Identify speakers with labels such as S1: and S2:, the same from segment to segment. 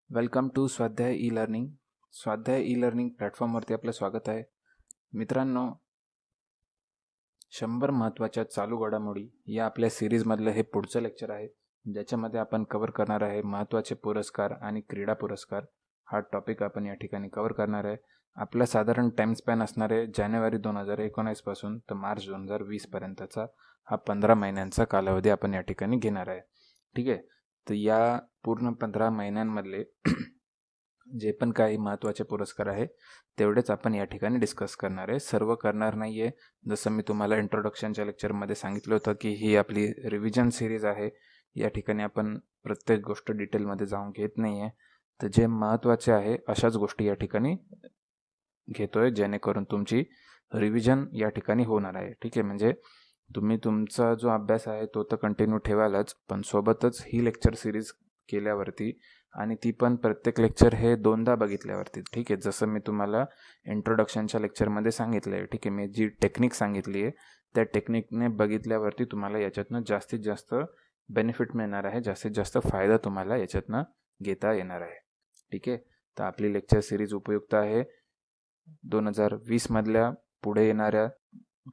S1: Welcome to स्वाध्याय e learning. स्वाध्याय e learning प्लॅटफॉर्मवरती आपलं स्वागत आहे. मित्रांनो, 100 महत्त्वाच्या चालू घडामोडी या आपल्या सिरीजमधलं हे पुढचं लेक्चर आहे, ज्याच्यामध्ये आपण कव्हर करणार आहे महत्त्वाचे पुरस्कार आणि क्रीडा पुरस्कार. हा टॉपिक आपण या ठिकाणी कव्हर करणार आहे. आपला साधारण टाईम स्पॅन असणार आहे जानेवारी 2019 पासून तर मार्च 2020 पर्यंतचा. हा 15 महिन्यांचा कालावधी आपण या ठिकाणी घेणार आहे. ठीक आहे. तर या पूर्ण 15 महिन्यांमधले जे पण काही महत्त्वाचे पुरस्कार आहे तेवढेच आपण या ठिकाणी डिस्कस करणार आहे. सर्व करणार नाही आहे. जसं मी तुम्हाला इंट्रोडक्शनच्या लेक्चरमध्ये सांगितलं होतं की ही आपली रिव्हिजन सिरीज आहे. या ठिकाणी आपण प्रत्येक गोष्ट डिटेलमध्ये जाऊन घेत नाही आहे. तर जे महत्त्वाचे आहे अशाच गोष्टी या ठिकाणी घेतोय, जेणेकरून तुमची रिव्हिजन या ठिकाणी होणार आहे. ठीक आहे. म्हणजे तुम्ही तुमचा जो अभ्यास आहे तो तर कंटिन्यू ठेवालच, पण सोबतच ही लेक्चर सिरीज केल्यावरती आणि ती पण प्रत्येक लेक्चर हे 2दा बघितल्यावरती. ठीक आहे. जसं मी तुम्हाला इंट्रोडक्शनच्या लेक्चरमध्ये सांगितलं आहे. ठीक आहे. मी जी टेक्निक सांगितली आहे त्या टेक्निकने बघितल्यावरती तुम्हाला याच्यातनं जास्तीत जास्त बेनिफिट मिळणार आहे, जास्तीत जास्त फायदा तुम्हाला याच्यातनं घेता येणार आहे. ठीक आहे. तर आपली लेक्चर सिरीज उपयुक्त आहे 2020 मधल्या पुढे येणाऱ्या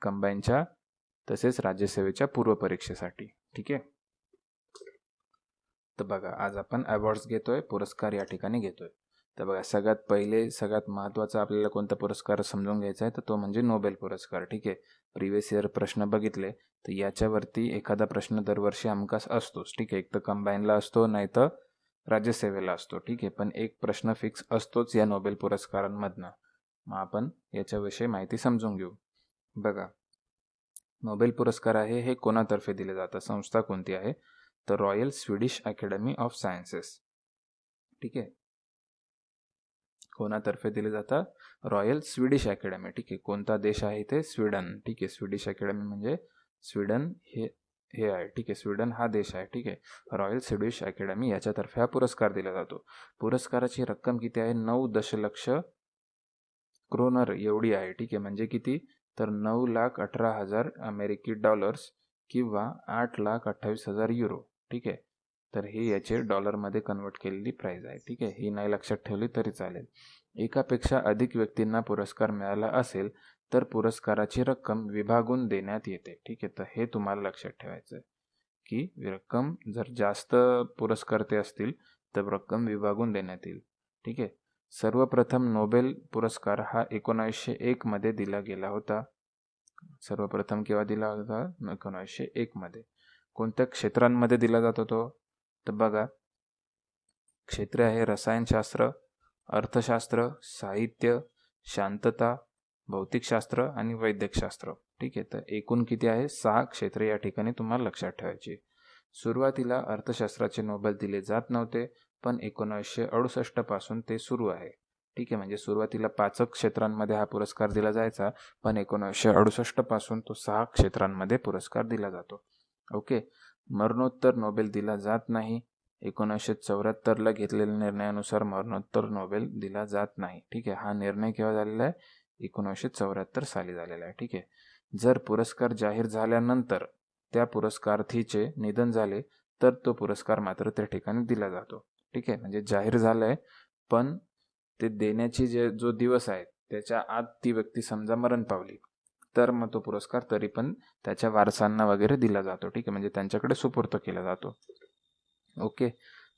S1: कंबाईनच्या तसेच राज्यसेवेच्या पूर्वपरीक्षेसाठी. ठीक आहे. तर बघा, आज आपण अवॉर्ड्स घेतोय, पुरस्कार या ठिकाणी घेतोय. तर बघा, सगळ्यात महत्त्वाचा आपल्याला कोणता पुरस्कार समजून घ्यायचा आहे तर तो म्हणजे नोबेल पुरस्कार. ठीक आहे. प्रिव्हियस इयर प्रश्न बघितले तर याच्यावरती एखादा प्रश्न दरवर्षी हमखास असतोच. ठीक आहे. एक तर कंबाईनला असतो, नाही तर राज्यसेवेला असतो. ठीक आहे. पण एक प्रश्न फिक्स असतोच या नोबेल पुरस्कारांमधनं. मग आपण याच्याविषयी माहिती समजून घेऊ. बघा, नोबेल पुरस्कार आहे हे कोणातर्फे दिले जातात, संस्था कोणती आहे तर royal Swedish academy of sciences. ठीक आहे. कोणातर्फे दिले जातात? Royal Swedish academy. ठीक आहे. कोणता देश आहे ते? स्वीडन. ठीक आहे. स्वीडिश अकॅडमी म्हणजे स्वीडन हे आहे. ठीक आहे. स्वीडन हा देश आहे. ठीक आहे. रॉयल स्वीडिश अकॅडमी याच्यातर्फे हा पुरस्कार दिला जातो. पुरस्काराची रक्कम किती आहे? 9 दशलक्ष क्रोनर एवढी आहे. ठीक आहे. म्हणजे किती तर 9,18,000 अमेरिकी डॉलर्स किंवा 8,28,000 युरो. ठीक आहे. तर ही याचे डॉलरमध्ये कन्वर्ट केलेली प्राईज आहे. ठीक आहे. ही नाही लक्षात ठेवली तरी चालेल. एकापेक्षा अधिक व्यक्तींना पुरस्कार मिळाला असेल तर पुरस्काराची रक्कम विभागून देण्यात येते. ठीक आहे. तर हे तुम्हाला लक्षात ठेवायचं आहे की रक्कम जर जास्त पुरस्कर्ते असतील तर रक्कम विभागून देण्यात येईल. ठीक आहे. सर्वप्रथम नोबेल पुरस्कार हा 1901 मध्ये दिला गेला होता. सर्वप्रथम केव्हा दिला होता? 1901 मध्ये. कोणत्या क्षेत्रांमध्ये दिला जातो तो? तर बघा, क्षेत्रे आहे रसायनशास्त्र, अर्थशास्त्र, साहित्य, शांतता, भौतिकशास्त्र आणि वैद्यकशास्त्र. ठीक आहे. तर एकूण किती आहे? 6 क्षेत्रे या ठिकाणी तुम्हाला लक्षात ठेवायची. सुरुवातीला अर्थशास्त्राचे नोबेल दिले जात नव्हते, पण 1968 पासून ते सुरू आहे. ठीक आहे. म्हणजे सुरुवातीला 5 क्षेत्रांमध्ये हा पुरस्कार दिला जायचा, पण 1968 पासून तो 6 क्षेत्रांमध्ये पुरस्कार दिला जातो. ओके. मरणोत्तर नोबेल दिला जात नाही. 1974ला घेतलेल्या निर्णयानुसार मरणोत्तर नोबेल दिला जात नाही. ठीक आहे. हा निर्णय केव्हा झालेला आहे? 1974 साली झालेला आहे. ठीक आहे. जर पुरस्कार जाहीर झाल्यानंतर त्या पुरस्कारार्थीचे निधन झाले तर तो पुरस्कार मात्र त्या ठिकाणी दिला जातो. ठीक आहे. म्हणजे जाहीर झालंय, पण ते देण्याची जो दिवस आहे त्याच्या आत ती व्यक्ती समजा मरण पावली तर मग तो पुरस्कार तरी पण त्याच्या वारसांना वगैरे दिला जातो. ठीक आहे. म्हणजे त्यांच्याकडे सुपूर्द केला जातो. ओके.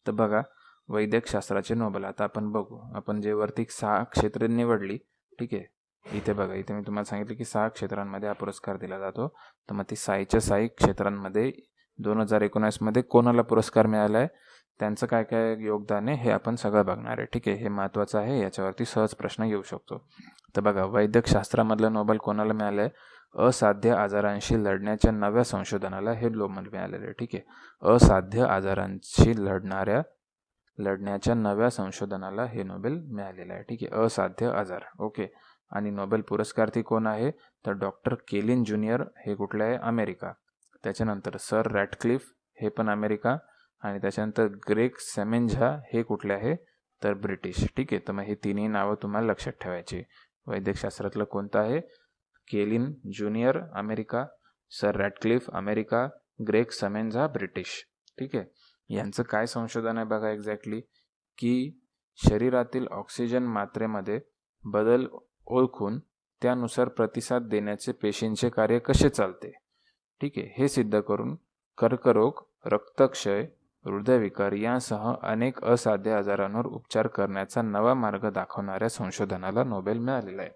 S1: तर बघा, वैद्यकशास्त्राचे नोबेल आता आपण बघू. आपण जे वरती 6 क्षेत्रे निवडली. ठीक आहे. इथे बघा, इथे मी तुम्हाला सांगितलं की 6 क्षेत्रांमध्ये हा पुरस्कार दिला जातो. तर मग ती 6 क्षेत्रांमध्ये 2019 मध्ये कोणाला पुरस्कार मिळाला आहे, त्यांचं काय काय योगदान आहे हे आपण सगळं बघणार आहे. ठीक आहे. हे महत्त्वाचं आहे, याच्यावरती सहज प्रश्न येऊ शकतो. तर बघा, वैद्यकशास्त्रामधलं नोबेल कोणाला मिळालं आहे? असाध्य आजारांशी लढण्याच्या नव्या संशोधनाला हे नोबेल मिळालेलं आहे. ठीक आहे. असाध्य आजारांशी लढण्याच्या नव्या संशोधनाला हे नोबेल मिळालेलं आहे. ठीक आहे. असाध्य आजार. ओके. आणि नोबेल पुरस्कार्थी कोण आहे तर डॉक्टर केलिन ज्युनियर, हे कुठले आहे? अमेरिका. त्याच्यानंतर सर रॅटक्लिफ, हे पण अमेरिका. आणि त्याच्यानंतर ग्रेग सेमेंझा, हे कुठले आहे तर ब्रिटिश. ठीक आहे. तर मग हे तिन्ही नावं तुम्हाला लक्षात ठेवायची. वैद्यकशास्त्रातलं कोणतं आहे? Kaelin junior, America. Sir Ratcliffe, America. Gregg Semenza, British. ठीक आहे. यांचं काय संशोधन आहे बघा एक्झॅक्टली, की शरीरातील ऑक्सिजन मात्रेमध्ये बदल ओळखून त्यानुसार प्रतिसाद देण्याचे पेशींचे कार्य कसे चालते, ठीक आहे, हे सिद्ध करून कर्करोग, रक्तक्षय, हृदयविकार यांसह अनेक असाध्य आजारांवर उपचार करण्याचा नवा मार्ग दाखवणाऱ्या संशोधनाला नोबेल मिळालेला आहे.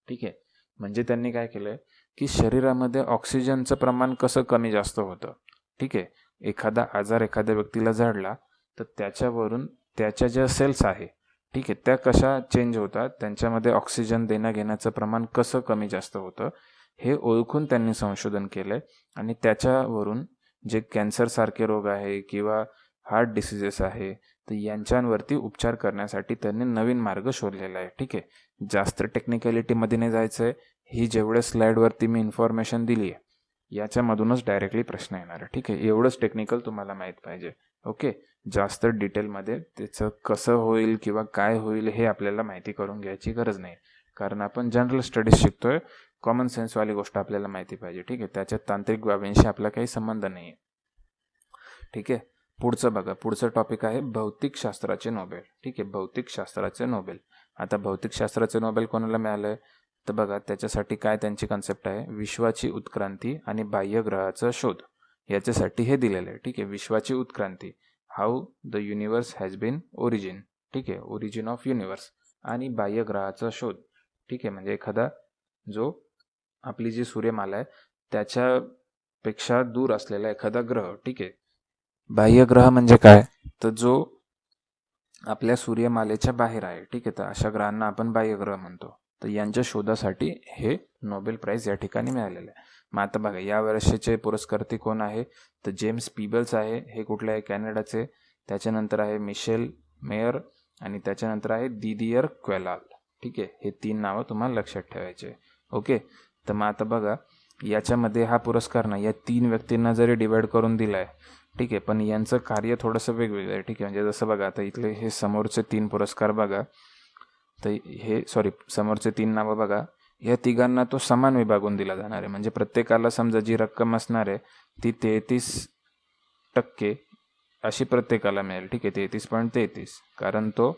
S1: ठीक आहे, म्हणजे त्यांनी काय केलंय की शरीरामध्ये ऑक्सिजनचं प्रमाण कसं कमी जास्त होतं. ठीक आहे, एखादा आजार एखाद्या व्यक्तीला जडला तर त्याच्यावरून त्याच्या ज्या सेल्स आहे, ठीक आहे, त्या कशा चेंज होतात, त्यांच्यामध्ये ऑक्सिजन देण्या घेण्याचं प्रमाण कसं कमी जास्त होतं हे ओळखून त्यांनी संशोधन केलंय. आणि त्याच्यावरून जे कॅन्सरसारखे रोग आहे किंवा हार्ट डिसिजेस आहे तर यांच्यावरती उपचार करण्यासाठी त्यांनी नवीन मार्ग शोधलेला आहे. ठीक आहे, जास्त टेक्निकॅलिटीमध्ये नाही जायचं आहे. ही जेवढ्या स्लाईडवरती मी इन्फॉर्मेशन दिली आहे याच्यामधूनच डायरेक्टली प्रश्न येणार आहे. ठीक आहे, एवढंच टेक्निकल तुम्हाला माहीत पाहिजे. ओके, जास्त डिटेलमध्ये त्याचं कसं होईल किंवा काय होईल हे आपल्याला माहिती करून घ्यायची गरज नाही, कारण आपण जनरल स्टडीज शिकतोय. कॉमन सेन्सवाली गोष्ट आपल्याला माहिती पाहिजे. ठीक आहे, त्याच्यात तांत्रिक बाबींशी आपला काही संबंध नाही आहे. ठीक आहे, पुढचं बघा, पुढचं टॉपिक आहे भौतिकशास्त्राचे नोबेल. ठीक आहे, भौतिकशास्त्राचे नोबेल. आता भौतिकशास्त्राचे नोबेल कोणाला मिळालंय तर बघा, त्याच्यासाठी काय त्यांची कन्सेप्ट आहे, विश्वाची उत्क्रांती आणि बाह्यग्रहाचा शोध याच्यासाठी हे दिलेलं आहे. ठीक आहे, विश्वाची उत्क्रांती, how the universe has been origin. ठीक आहे, ओरिजिन ऑफ युनिवर्स. आणि बाह्यग्रहाचा शोध. ठीक आहे, म्हणजे एखादा जो आपली जी सूर्यमाला आहे त्याच्यापेक्षा दूर असलेला एखादा ग्रह. ठीक आहे, बाह्यग्रह म्हणजे काय तर जो आपल्या सूर्यमालेच्या बाहेर आहे. ठीक आहे, तर अशा ग्रहांना आपण बाह्यग्रह म्हणतो. तर यांच्या शोधासाठी हे नोबेल प्राइज या ठिकाणी मिळालेलं आहे. मग आता बघा, या वर्षीचे पुरस्कर्ते कोण आहे तर जेम्स पीबल्स आहे. हे कुठले आहे, कॅनडाचे. त्याच्यानंतर आहे मिशेल मेयर आणि त्याच्यानंतर आहे दिदियर क्वेलाल. ठीक आहे, हे 3 नावं तुम्हाला लक्षात ठेवायचे. ओके, तर मग आता बघा, याच्यामध्ये हा पुरस्कार ना या 3 व्यक्तींना जरी डिवाइड करून दिला आहे, ठीक आहे, पण यांचं कार्य थोडंसं वेगवेगळं आहे. ठीक आहे, म्हणजे जसं बघा, आता इथले हे समोरचे 3 पुरस्कार बघा, तर समोरचे 3 नावं बघा, या तिघांना तो समान विभागून दिला जाणार आहे. म्हणजे प्रत्येकाला समजा जी रक्कम असणार आहे ती 33% अशी प्रत्येकाला मिळेल. ठीक आहे, 33.33, कारण तो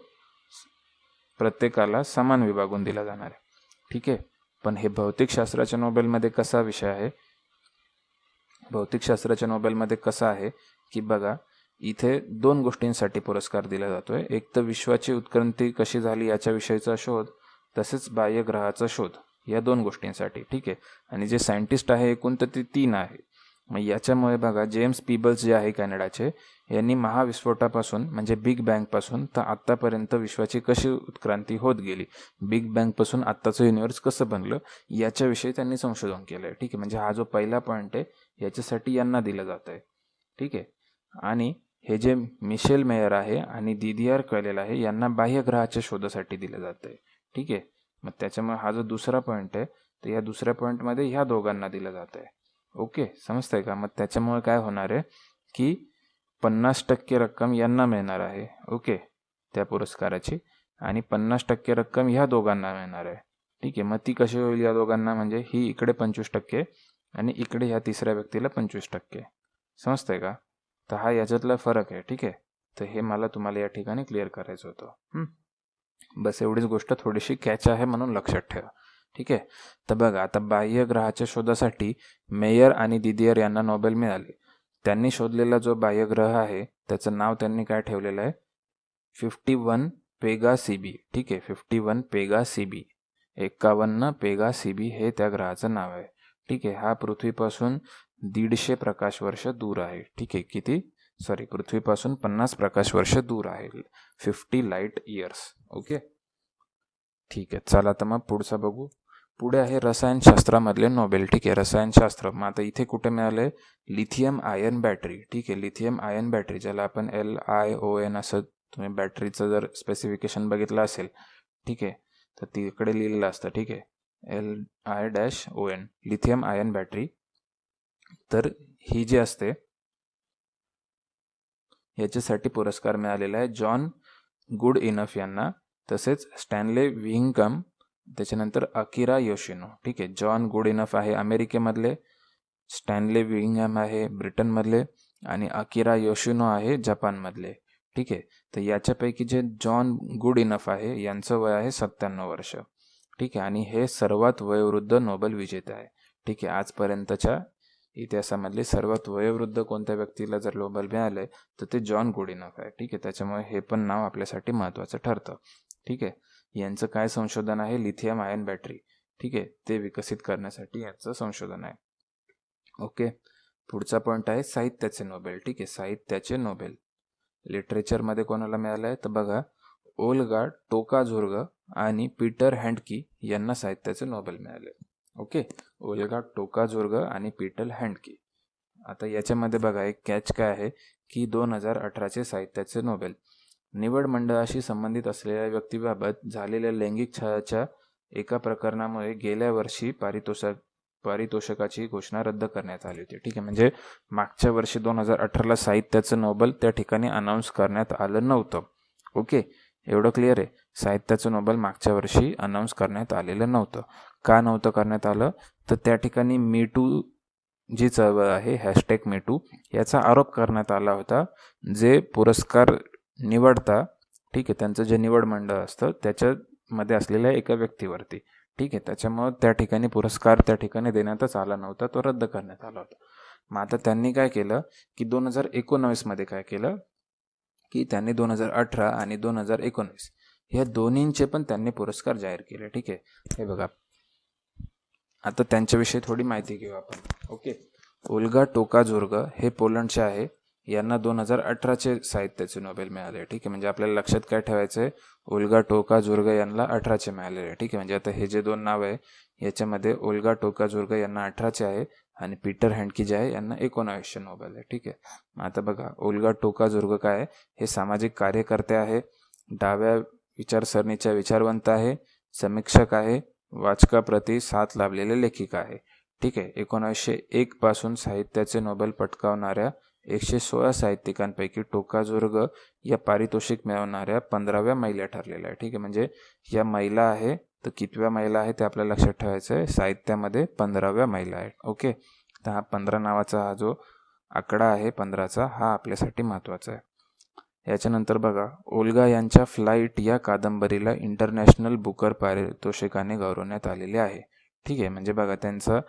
S1: प्रत्येकाला समान विभागून दिला जाणार आहे. ठीक आहे, पण हे भौतिकशास्त्राच्या नोबेलमध्ये कसा विषय आहे, भौतिकशास्त्राच्या नोबेलमध्ये कसं आहे की बघा, इथे 2 गोष्टींसाठी पुरस्कार दिला जातोय. एक तर विश्वाची उत्क्रांती कशी झाली याच्याविषयीचा शोध, तसेच बाह्यग्रहाचा शोध, या 2 गोष्टींसाठी. ठीक आहे, आणि जे सायंटिस्ट आहे एकूण तर ते 3 आहे. मग याच्यामुळे बघा, जेम्स पीबल्स जे आहे कॅनडाचे, यांनी महाविस्फोटापासून म्हणजे बिग बँगपासून तर आत्तापर्यंत विश्वाची कशी उत्क्रांती होत गेली, बिग बँगपासून आत्ताचं युनिवर्स कसं बनलं याच्याविषयी त्यांनी संशोधन केलं आहे. ठीक आहे, म्हणजे हा जो पहिला पॉईंट आहे याच्यासाठी यांना दिलं जात आहे. ठीक आहे, आणि हे जे मिशेल मेयर आहे आणि दिदियर क्वेलाल आहे यांना बाह्यग्रहाच्या शोधासाठी दिलं जात आहे. ठीक आहे, मग त्याच्यामुळे हा जो दुसरा पॉईंट आहे तर या दुसऱ्या पॉईंटमध्ये ह्या दोघांना दिलं जात आहे. ओके, समजतंय का. मग त्याच्यामुळे काय होणार आहे की 50% रक्कम यांना मिळणार आहे. ओके, त्या पुरस्काराची, आणि 50% रक्कम ह्या दोघांना मिळणार आहे. ठीक आहे, मग ती कशी होईल या दोघांना, म्हणजे ही इकडे 25% आणि इकडे ह्या तिसऱ्या व्यक्तीला 25%. समजतंय का. तर हा याच्यातला फरक आहे. ठीक आहे, तर हे मला तुम्हाला या ठिकाणी क्लिअर करायचं होतं. बस एवढीच गोष्ट थोडीशी कॅच आहे म्हणून लक्षात ठेवा. ठीक आहे, तर बघा, आता बाह्यग्रहाच्या शोधासाठी मेयर आणि दिदियर यांना नोबेल मिळाले. त्यांनी शोधलेला जो बाह्यग्रह आहे त्याचं नाव त्यांनी काय ठेवलेलं आहे, 51 पेगा CB. ठीक आहे, 51 पेगा CB, 51 पेगा CB हे त्या ग्रहाचं नाव आहे. ठीक आहे, हा पृथ्वीपासून 150 प्रकाश वर्ष दूर आहे. ठीक आहे, पृथ्वीपासून 50 प्रकाश वर्ष दूर आहे, 50 लाईट इयर्स. ओके, ठीक आहे, चला तर मग पुढचा बघू. पुढे आहे रसायनशास्त्रामधले नोबेल. ठीक आहे, रसायनशास्त्र. मग आता इथे कुठे मिळाले, लिथियम आयन बॅटरी. ठीक आहे, लिथियम आयन बॅटरी, ज्याला आपण LION असं तुम्ही बॅटरीचं जर स्पेसिफिकेशन बघितलं असेल, ठीक आहे, तर तिकडे लिहिलेलं असतं. ठीक आहे, LION, लिथियम आयन बॅटरी. तर ही जी असते याच्यासाठी पुरस्कार मिळालेला आहे जॉन गुड इनफ यांना, तसेच स्टॅनले विहिंगम, त्याच्यानंतर अकिरा योशिनो. ठीक आहे, जॉन गुड इनफ आहे अमेरिकेमधले, स्टॅनले विहिंगम आहे ब्रिटनमधले, आणि अकिरा योशिनो आहे जपानमधले. ठीक आहे. तर याच्यापैकी जे जॉन गुड इनफ आहे यांचं वय आहे 97 वर्ष. ठीक आहे. आणि हे सर्वात वयोवृद्ध नोबेल विजेते आहे. ठीक आहे. आजपर्यंतच्या इतिहासामधले सर्वात वयोवृद्ध कोणत्या व्यक्तीला जर नोबेल मिळालंय तर ते जॉन गुड इनफ आहे. ठीक आहे. त्याच्यामुळे हे पण नाव आपल्यासाठी महत्त्वाचं ठरतं. ठीक आहे. यांचं काय संशोधन आहे? Lithium ion battery. ठीक आहे. ते विकसित करण्यासाठी यांचं संशोधन आहे. ओके. पुढचा पॉईंट आहे साहित्याचे नोबेल. ठीक आहे. साहित्याचे नोबेल लिटरेचरमध्ये कोणाला मिळालं आहे तर बघा, ओल्गा टोकाझुर्ग आणि पीटर हँडकी यांना साहित्याचे नोबेल मिळाले. ओके. ओल्गा टोकाझुर्ग आणि पीटर हँडकी. आता याच्यामध्ये बघा एक कॅच काय आहे की 2018चे साहित्याचे नोबेल निवड मंडळाशी संबंधित असलेल्या व्यक्तीबाबत झालेल्या लैंगिक छळाच्या एका प्रकरणामुळे गेल्या वर्षी पारितोषिकाची घोषणा रद्द करण्यात आली होती. ठीक आहे. म्हणजे मागच्या वर्षी 2018ला साहित्याचं नोबेल त्या ठिकाणी अनाऊन्स करण्यात आलं नव्हतं. ओके. एवढं क्लिअर आहे. साहित्याचं नोबेल मागच्या वर्षी अनाऊन्स करण्यात आलेलं नव्हतं. का नव्हतं करण्यात आलं तर त्या ठिकाणी मीटू जी चळवळ आहे हॅशटॅग मीटू याचा आरोप करण्यात आला होता. जे पुरस्कार निवडता, ठीक आहे, त्यांचं जे निवड मंडळ असतं त्याच्यामध्ये असलेल्या एका व्यक्तीवरती. ठीक आहे. त्याच्यामुळं त्या ठिकाणी पुरस्कार त्या ठिकाणी देण्यातच आला नव्हता, तो रद्द करण्यात आला होता. मग आता त्यांनी काय केलं की 2019मध्ये काय केलं की त्यांनी 2018 आणि 2019 ह्या दोन्हींचे पण त्यांनी पुरस्कार जाहीर केले. ठीक आहे. हे बघा, आता त्यांच्याविषयी थोडी माहिती घेऊ आपण. ओके. ओल्गा टोकाझुर्ग हे पोलंडचे आहे. यांना 2018चे साहित्याचे नोबेल मिळाले. ठीक आहे. म्हणजे आपल्याला लक्षात काय ठेवायचं आहे, ओल्गा टोकाझुर्ग यांना 18चे मिळालेले. ठीक आहे. म्हणजे आता हे जे दोन नाव आहे याच्यामध्ये ओल्गा टोकाझुर्ग यांना 18चे आहे आणि पीटर हँडकी जे आहे यांना 19 नोबेल आहे. ठीक आहे. आता बघा, ओल्गा टोकाझुर्ग काय आहे, हे सामाजिक कार्यकर्ते आहे, डाव्या विचारसरणीच्या विचारवंत आहे, समीक्षक आहे, वाचकाप्रती साथ लाभलेले लेखिका आहे. ठीक आहे. 1901 पासून साहित्याचे नोबेल पटकावणाऱ्या 116 साहित्यिकांपैकी टोकाझुर्ग या पारितोषिक मिळवणाऱ्या 15व्या महिला ठरलेल्या आहे. ठीक आहे. म्हणजे या महिला आहे तर कितव्या महिला आहे ते आपल्याला लक्षात ठेवायचं आहे. साहित्यामध्ये 15व्या महिला आहेत. ओके. तर हा 15 नावाचा हा जो आकडा आहे 15चा, हा आपल्यासाठी महत्त्वाचा आहे. याच्यानंतर बघा, ओल्गा यांच्या फ्लाईट या कादंबरीला इंटरनॅशनल बुकर पारितोषिकाने गौरवण्यात आलेले आहे. ठीक आहे. म्हणजे बघा, त्यांचा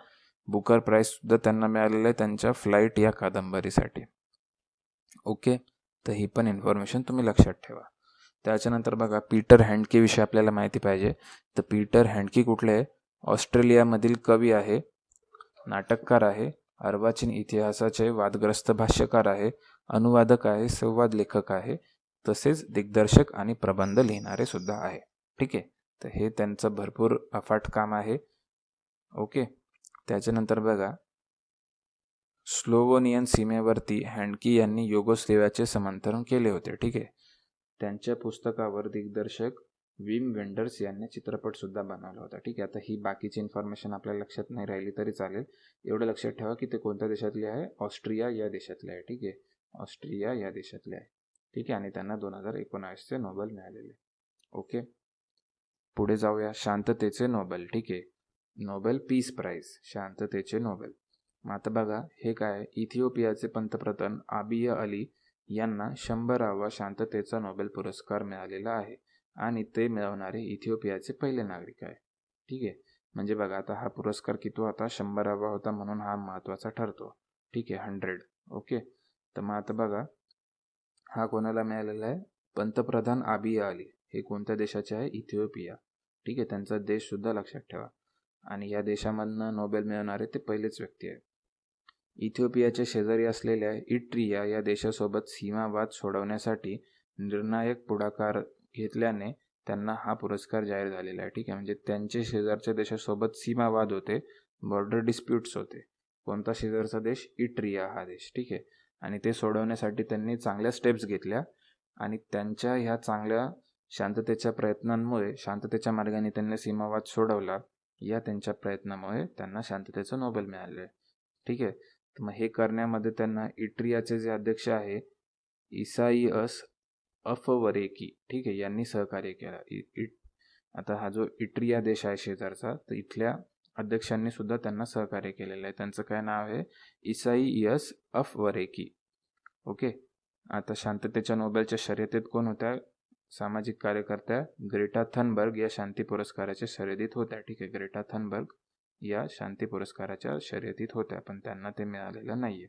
S1: बुकर प्राईज सुद्धा त्यांना मिळालेलं आहे त्यांच्या फ्लाईट या कादंबरीसाठी. ओके. तर ही पण इन्फॉर्मेशन तुम्ही लक्षात ठेवा. त्याच्यानंतर बघा, पीटर हँडकी विषयी आपल्याला माहिती पाहिजे. तर पीटर हँडकी कुठले आहे? ऑस्ट्रेलियामधील कवी आहे, नाटककार आहे, अर्वाचीन इतिहासाचे वादग्रस्त भाष्यकार आहे, अनुवादक आहे, संवाद लेखक आहे, तसेच दिग्दर्शक आणि प्रबंध लिहिणारे सुद्धा आहे. ठीक आहे. तर हे त्यांचं भरपूर अफाट काम आहे. ओके. त्याच्यानंतर बघा, स्लोव्हेनियन सीमेवरती हँडकी यांनी युगोस्लेव्हियाचे समंथन केले होते. ठीक आहे. त्यांच्या पुस्तकावर दिग्दर्शक विम वेंडर्स यांनी चित्रपट सुद्धा बनवला होता. ठीक आहे. आता ही बाकीची इन्फॉर्मेशन आपल्याला लक्षात नाही राहिली तरी चालेल. एवढं लक्षात ठेवा की ते कोणत्या देशातले आहे? ऑस्ट्रिया या देशातले आहे. ठीक आहे. ऑस्ट्रिया या देशातले आहे. ठीक आहे. आणि त्यांना 2019चे नोबेल मिळालेले. ओके. पुढे जाऊया, शांततेचे नोबेल. ठीक आहे. नोबेल पीस प्राईज, शांततेचे नोबेल. मग आता बघा, हे काय, इथिओपियाचे पंतप्रधान आबिय अली यांना 100वा शांततेचा नोबेल पुरस्कार मिळालेला आहे आणि ते मिळवणारे इथिओपियाचे पहिले नागरिक आहे. ठीक आहे. म्हणजे बघा, आता हा पुरस्कार किती होता? 100वा होता, म्हणून हा महत्त्वाचा ठरतो. ठीक आहे. 100. ओके. तर मग आता बघा, हा कोणाला मिळालेला आहे? पंतप्रधान आबिय अली. हे कोणत्या देशाचे आहे? इथिओपिया. ठीक आहे. त्यांचा देश सुद्धा लक्षात ठेवा. आणि या देशामधनं नोबेल मिळवणारे ते पहिलेच व्यक्ती आहे. इथिओपियाच्या शेजारी असलेल्या इट्रिया या देशासोबत सीमावाद सोडवण्यासाठी निर्णायक पुढाकार घेतल्याने त्यांना हा पुरस्कार जाहीर झालेला आहे. ठीक आहे. म्हणजे त्यांचे शेजारच्या देशासोबत सीमावाद होते, बॉर्डर डिस्प्यूट्स होते. कोणता शेजारचा देश? इट्रिया हा देश. ठीक आहे. आणि ते सोडवण्यासाठी त्यांनी चांगल्या स्टेप्स घेतल्या आणि त्यांच्या ह्या चांगल्या शांततेच्या प्रयत्नांमुळे, शांततेच्या मार्गाने त्यांनी सीमावाद सोडवला. या त्यांच्या प्रयत्नामुळे त्यांना शांततेचं नोबेल मिळाले. ठीक आहे. तर मग हे करण्यामध्ये त्यांना इट्रियाचे जे अध्यक्ष आहे इसाईअस अफवरेकी, ठीक आहे, यांनी सहकार्य केलं. आता हा जो इट्रिया देश आहे शेजारचा, तर इथल्या अध्यक्षांनी सुद्धा त्यांना सहकार्य केलेलं आहे. त्यांचं काय नाव आहे? इसाईअस अफवरेकी. ओके. आता शांततेच्या नोबेलच्या शर्यतीत कोण होत्या? सामाजिक कार्यकर्त्या ग्रेटा थनबर्ग या शांती पुरस्काराच्या शर्यतीत होत्या. ठीक आहे, ग्रेटा थनबर्ग या शांती पुरस्काराच्या शर्यतीत होत्या, पण त्यांना ते मिळालेलं नाहीये.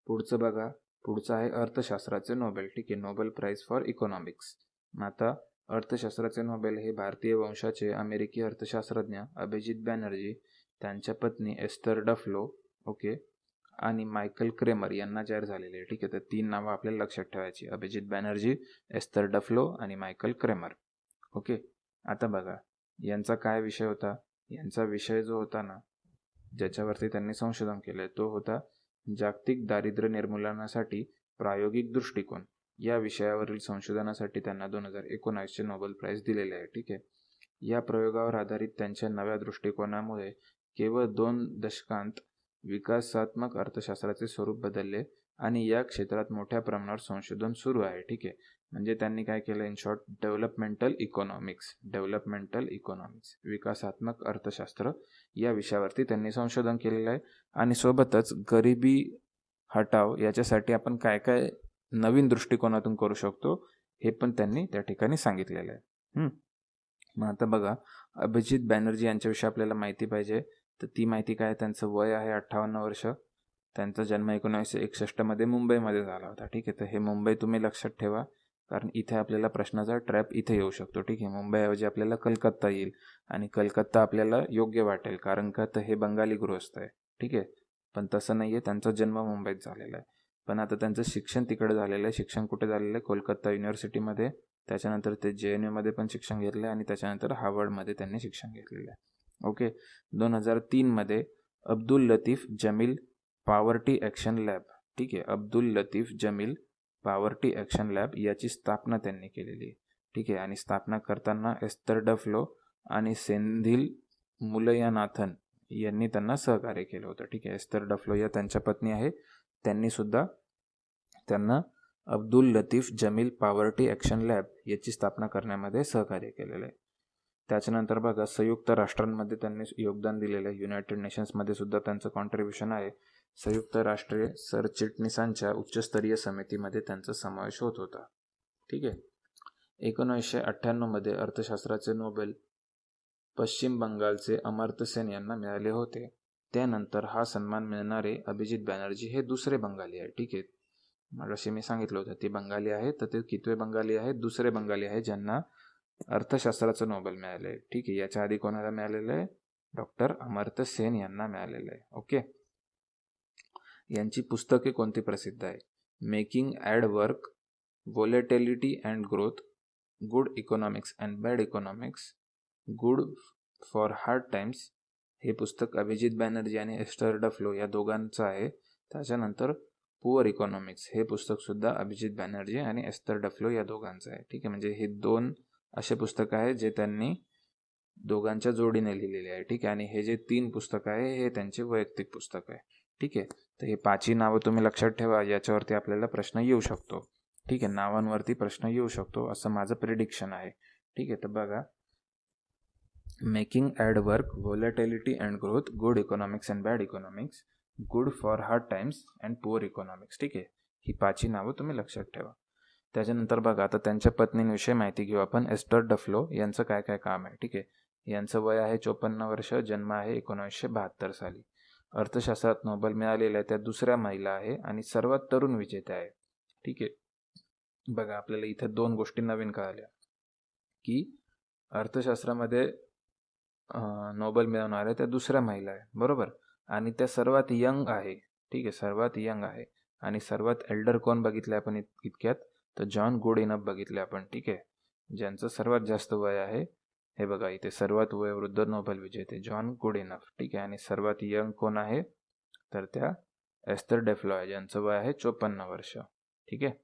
S1: पुढचं बघा, पुढचं आहे अर्थशास्त्राचे नोबेल. ठीक आहे, नोबेल प्राइज फॉर इकॉनॉमिक्स. आता अर्थशास्त्राचे नोबेल हे भारतीय वंशाचे अमेरिकी अर्थशास्त्रज्ञ अभिजित बॅनर्जी, त्यांच्या पत्नी एस्थर डफलो, ओके, आणि मायकल क्रेमर यांना जाहीर झालेले आहे. ठीक आहे, तर 3 नावं आपल्याला लक्षात ठेवायची: अभिजित बॅनर्जी, एस्थर डफलो आणि मायकल क्रेमर. ओके, आता बघा यांचा काय विषय होता. यांचा विषय जो होता ना, ज्याच्यावरती त्यांनी संशोधन केलं, तो होता जागतिक दारिद्र्य निर्मूलनासाठी प्रायोगिक दृष्टिकोन. या विषयावरील संशोधनासाठी त्यांना 2019चे नोबेल प्राइज दिलेले आहे. ठीक आहे, या प्रयोगावर आधारित त्यांच्या नव्या दृष्टिकोनामुळे केवळ 2 दशकांत विकासात्मक अर्थशास्त्राचे स्वरूप बदलले आणि या क्षेत्रात मोठ्या प्रमाणावर संशोधन सुरू आहे. ठीक आहे, म्हणजे त्यांनी काय केलं, इन शॉर्ट डेव्हलपमेंटल इकॉनॉमिक्स, विकासात्मक अर्थशास्त्र या विषयावरती त्यांनी संशोधन केलेलं आहे. आणि सोबतच गरिबी हटाव याच्यासाठी आपण काय काय नवीन दृष्टिकोनातून करू शकतो हे पण त्यांनी त्या ठिकाणी सांगितलेलं आहे. मग आता बघा, अभिजित बॅनर्जी यांच्याविषयी आपल्याला माहिती पाहिजे, तर ती माहिती काय, त्यांचं वय आहे 58 वर्ष. त्यांचा जन्म 1961 मुंबईमध्ये झाला होता. ठीक आहे, तर हे मुंबई तुम्ही लक्षात ठेवा, कारण इथे आपल्याला प्रश्नाचा ट्रॅप इथे येऊ शकतो. ठीक आहे, मुंबईऐवजी आपल्याला कलकत्ता येईल आणि कलकत्ता आपल्याला योग्य वाटेल, कारण का तर हे बंगाली गृहस्थ आहे. ठीक आहे, पण तसं नाही आहे, त्यांचा जन्म मुंबईत झालेला आहे. पण आता त्यांचं शिक्षण तिकडे झालेलं आहे. शिक्षण कुठे झालेलं आहे? कोलकाता युनिव्हर्सिटीमध्ये. त्याच्यानंतर ते JNUमध्ये पण शिक्षण घेतलं आहे आणि त्याच्यानंतर हार्वर्डमध्ये त्यांनी शिक्षण घेतलेलं आहे. ओके, 2003मध्ये Abdul Latif Jameel poverty action lab, ठीक आहे, Abdul Latif Jameel poverty action lab याची स्थापना त्यांनी केलेली आहे. ठीक आहे, आणि स्थापना करताना एस्थर डफलो आणि सेंधिल मुलयानाथन यांनी त्यांना सहकार्य केलं होतं. ठीक आहे, एस्थर डफलो या त्यांच्या पत्नी आहे, त्यांनी सुद्धा त्यांना Abdul Latif Jameel poverty action lab याची स्थापना करण्यामध्ये सहकार्य केलेलं आहे. त्याच्यानंतर बघा, संयुक्त राष्ट्रांमध्ये त्यांनी योगदान दिलेलं आहे. युनायटेड नेशन्समध्ये सुद्धा त्यांचं कॉन्ट्रीब्युशन आहे. संयुक्त राष्ट्रीय सरचिटणीसांच्या उच्चस्तरीय समितीमध्ये त्यांचा समावेश होत होता. ठीक आहे, 1998मध्ये अर्थशास्त्राचे नोबेल पश्चिम बंगालचे अमर्त्य सेन यांना मिळाले होते. त्यानंतर हा सन्मान मिळणारे अभिजित बॅनर्जी हे दुसरे बंगाली आहे. ठीक आहे, मगाशी मी सांगितलं होतं ते बंगाली आहे, तर ते कितवे बंगाली आहेत? दुसरे बंगाली आहे ज्यांना अर्थशास्त्राचं नोबेल मिळालं आहे. ठीक आहे, याच्या आधी कोणाला मिळालेलं आहे? डॉक्टर अमर्त्य सेन यांना मिळालेलं आहे. ओके, यांची पुस्तके कोणती प्रसिद्ध आहे? Making aid work, volatility and growth, good economics and bad economics, good for hard times. हे पुस्तक अभिजित बॅनर्जी आणि एस्थर डफलो या दोघांचं आहे. त्याच्यानंतर पुअर इकॉनॉमिक्स हे पुस्तकसुद्धा अभिजित बॅनर्जी आणि एस्थर डफलो या दोघांचं आहे. ठीक आहे, म्हणजे हे 2 असे पुस्तकं आहे जे त्यांनी दोघांच्या जोडीने लिहिलेले आहे. ठीक आहे, आणि हे जे 3 पुस्तकं आहे हे त्यांचे वैयक्तिक पुस्तक आहे. ठीक आहे, तर हे 5ही नावं तुम्ही लक्षात ठेवा, याच्यावरती आपल्याला प्रश्न येऊ शकतो. ठीक आहे, नावांवरती प्रश्न येऊ शकतो असं माझं प्रिडिक्शन आहे. ठीक आहे, तर बघा, making aid work, volatility and growth, good economics and bad economics, good for hard times and poor economics. ठीक आहे, ही 5ही नावं तुम्ही लक्षात ठेवा. त्याच्यानंतर बघा, आता त्यांच्या पत्नींविषयी माहिती घेऊ आपण. एस्थर डफलो यांचं काय काय काम आहे? ठीक आहे, यांचं वय आहे 54 वर्ष, जन्म आहे 1972 साली. अर्थशास्त्रात नोबेल मिळालेल्या त्या दुसऱ्या महिला आहे आणि सर्वात तरुण विजेत्या आहे. ठीक आहे, बघा आपल्याला इथे 2 गोष्टी नवीन कळाल्या की अर्थशास्त्रामध्ये नोबेल मिळवणाऱ्या त्या दुसऱ्या महिला आहे, बरोबर, आणि त्या सर्वात यंग आहे. ठीक आहे, सर्वात यंग आहे. आणि सर्वात एल्डर कोण बघितलं आपण इतक्यात? तर जॉन गुडइनफ बघितले आपण. ठीक आहे, ज्यांचं सर्वात जास्त वय आहे, हे बघा इथे सर्वात वयोवृद्ध नोबेल विजेते जॉन गुडइनफ. ठीक आहे, आणि सर्वात यंग कोण आहे? तर त्या एस्थर डफलो आहे, ज्यांचं वय आहे 54 वर्ष. ठीक आहे,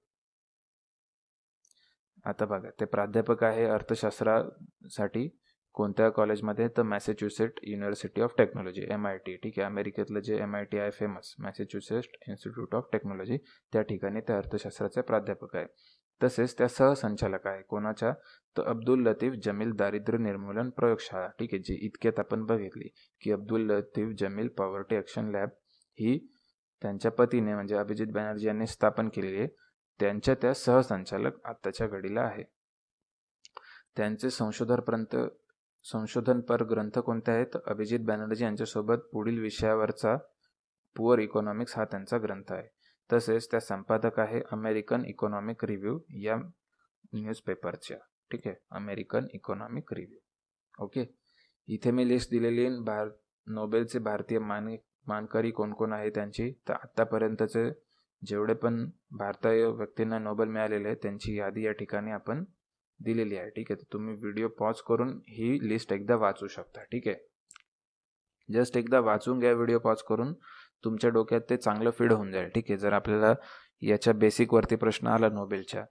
S1: आता बघा, ते प्राध्यापक आहे अर्थशास्त्रासाठी कोणत्या कॉलेजमध्ये? तर मॅसेच्युसेट युनिव्हर्सिटी ऑफ टेक्नॉलॉजी, MIT. ठीक आहे, अमेरिकेतलं जे MIT आहे फेमस, मॅसेच्युसेट इन्स्टिट्यूट ऑफ टेक्नॉलॉजी, त्या ठिकाणी त्या अर्थशास्त्राचे प्राध्यापक आहे. तसेच त्या सहसंचालक आहे कोणाच्या? तर अब्दुल लतीफ जमील दारिद्र्य निर्मूलन प्रयोगशाळा. ठीक आहे, जी इतक्यात आपण बघितली की Abdul Latif Jameel poverty action lab ही त्यांच्या पतीने म्हणजे अभिजित बॅनर्जी यांनी स्थापन केलेली आहे. त्यांच्या त्या सहसंचालक आत्ताच्या घडीला आहे. त्यांचे संशोधनपर ग्रंथ कोणते आहेत? अभिजित बॅनर्जी यांच्यासोबत पुढील विषयावरचा पुअर इकॉनॉमिक्स हा त्यांचा ग्रंथ आहे. तसेच त्या संपादक आहे अमेरिकन इकॉनॉमिक रिव्ह्यू या न्यूजपेपरच्या. ठीक आहे, अमेरिकन इकॉनॉमिक रिव्ह्यू. ओके, इथे मी लिस्ट दिलेली आहे नोबेलचे भारतीय मानकरी कोण कोण आहे त्यांची. तर आत्तापर्यंतचे जेवढे पण भारतीय व्यक्तींना नोबेल मिळालेले आहे त्यांची यादी या ठिकाणी आपण दिलेली आहे. ठीक आहे, तर तुम्ही व्हिडिओ पॉज करून ही लिस्ट एकदा वाचू शकता. ठीक आहे, जस्ट एकदा वाचून घ्या व्हिडिओ पॉज करून, तुमच्या डोक्यात ते चांगलं फीड होऊन जाईल. ठीक आहे, जर आपल्याला याच्या बेसिकवरती प्रश्न आला नोबेलच्या,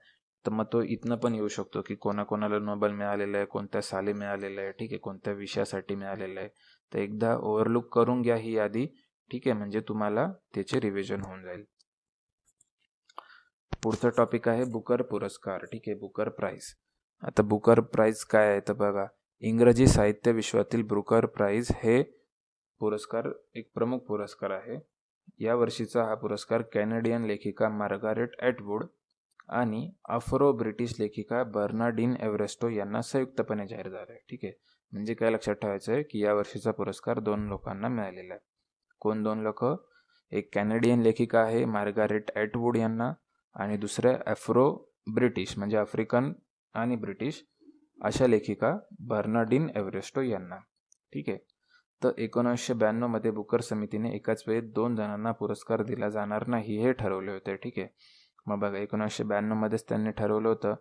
S1: तर मग तो इथनं पण येऊ शकतो की कोणाकोणाला नोबेल मिळालेलं आहे, कोणत्या साली मिळालेलं आहे, ठीक आहे, कोणत्या विषयासाठी मिळालेलं आहे. तर एकदा ओव्हरलुक करून घ्या ही यादी. ठीक आहे, म्हणजे तुम्हाला त्याचे रिव्हिजन होऊन जाईल. पुढचा टॉपिक आहे बुकर पुरस्कार. ठीक आहे, बुकर प्राइज. आता बुकर प्राइज काय आहे तर बघा, इंग्रजी साहित्य विश्वातील बुकर प्राइज हे पुरस्कार एक प्रमुख पुरस्कार आहे. या वर्षीचा हा पुरस्कार कॅनेडियन लेखिका मार्गारेट ॲटवूड आणि आफ्रो ब्रिटिश लेखिका बर्नार्डिन एव्हरेस्टो यांना संयुक्तपणे जाहीर झाला आहे. ठीक आहे, म्हणजे काय लक्षात ठेवायचं आहे की या वर्षीचा पुरस्कार 2 लोकांना मिळालेला आहे. कोण 2 लोक? एक कॅनेडियन लेखिका आहे मार्गारेट ॲटवूड यांना, आणि दुसऱ्या आफ्रो ब्रिटिश म्हणजे आफ्रिकन आणि ब्रिटिश अशा लेखिका बर्नार्डिन एव्हरेस्टो यांना. ठीक आहे, तर 1992 मध्ये बुकर समितीने एकाच वेळी 2 जणांना पुरस्कार दिला जाणार नाही हे ठरवले होते. ठीक आहे, मग बघा 1992 मध्येच त्यांनी ठरवलं होतं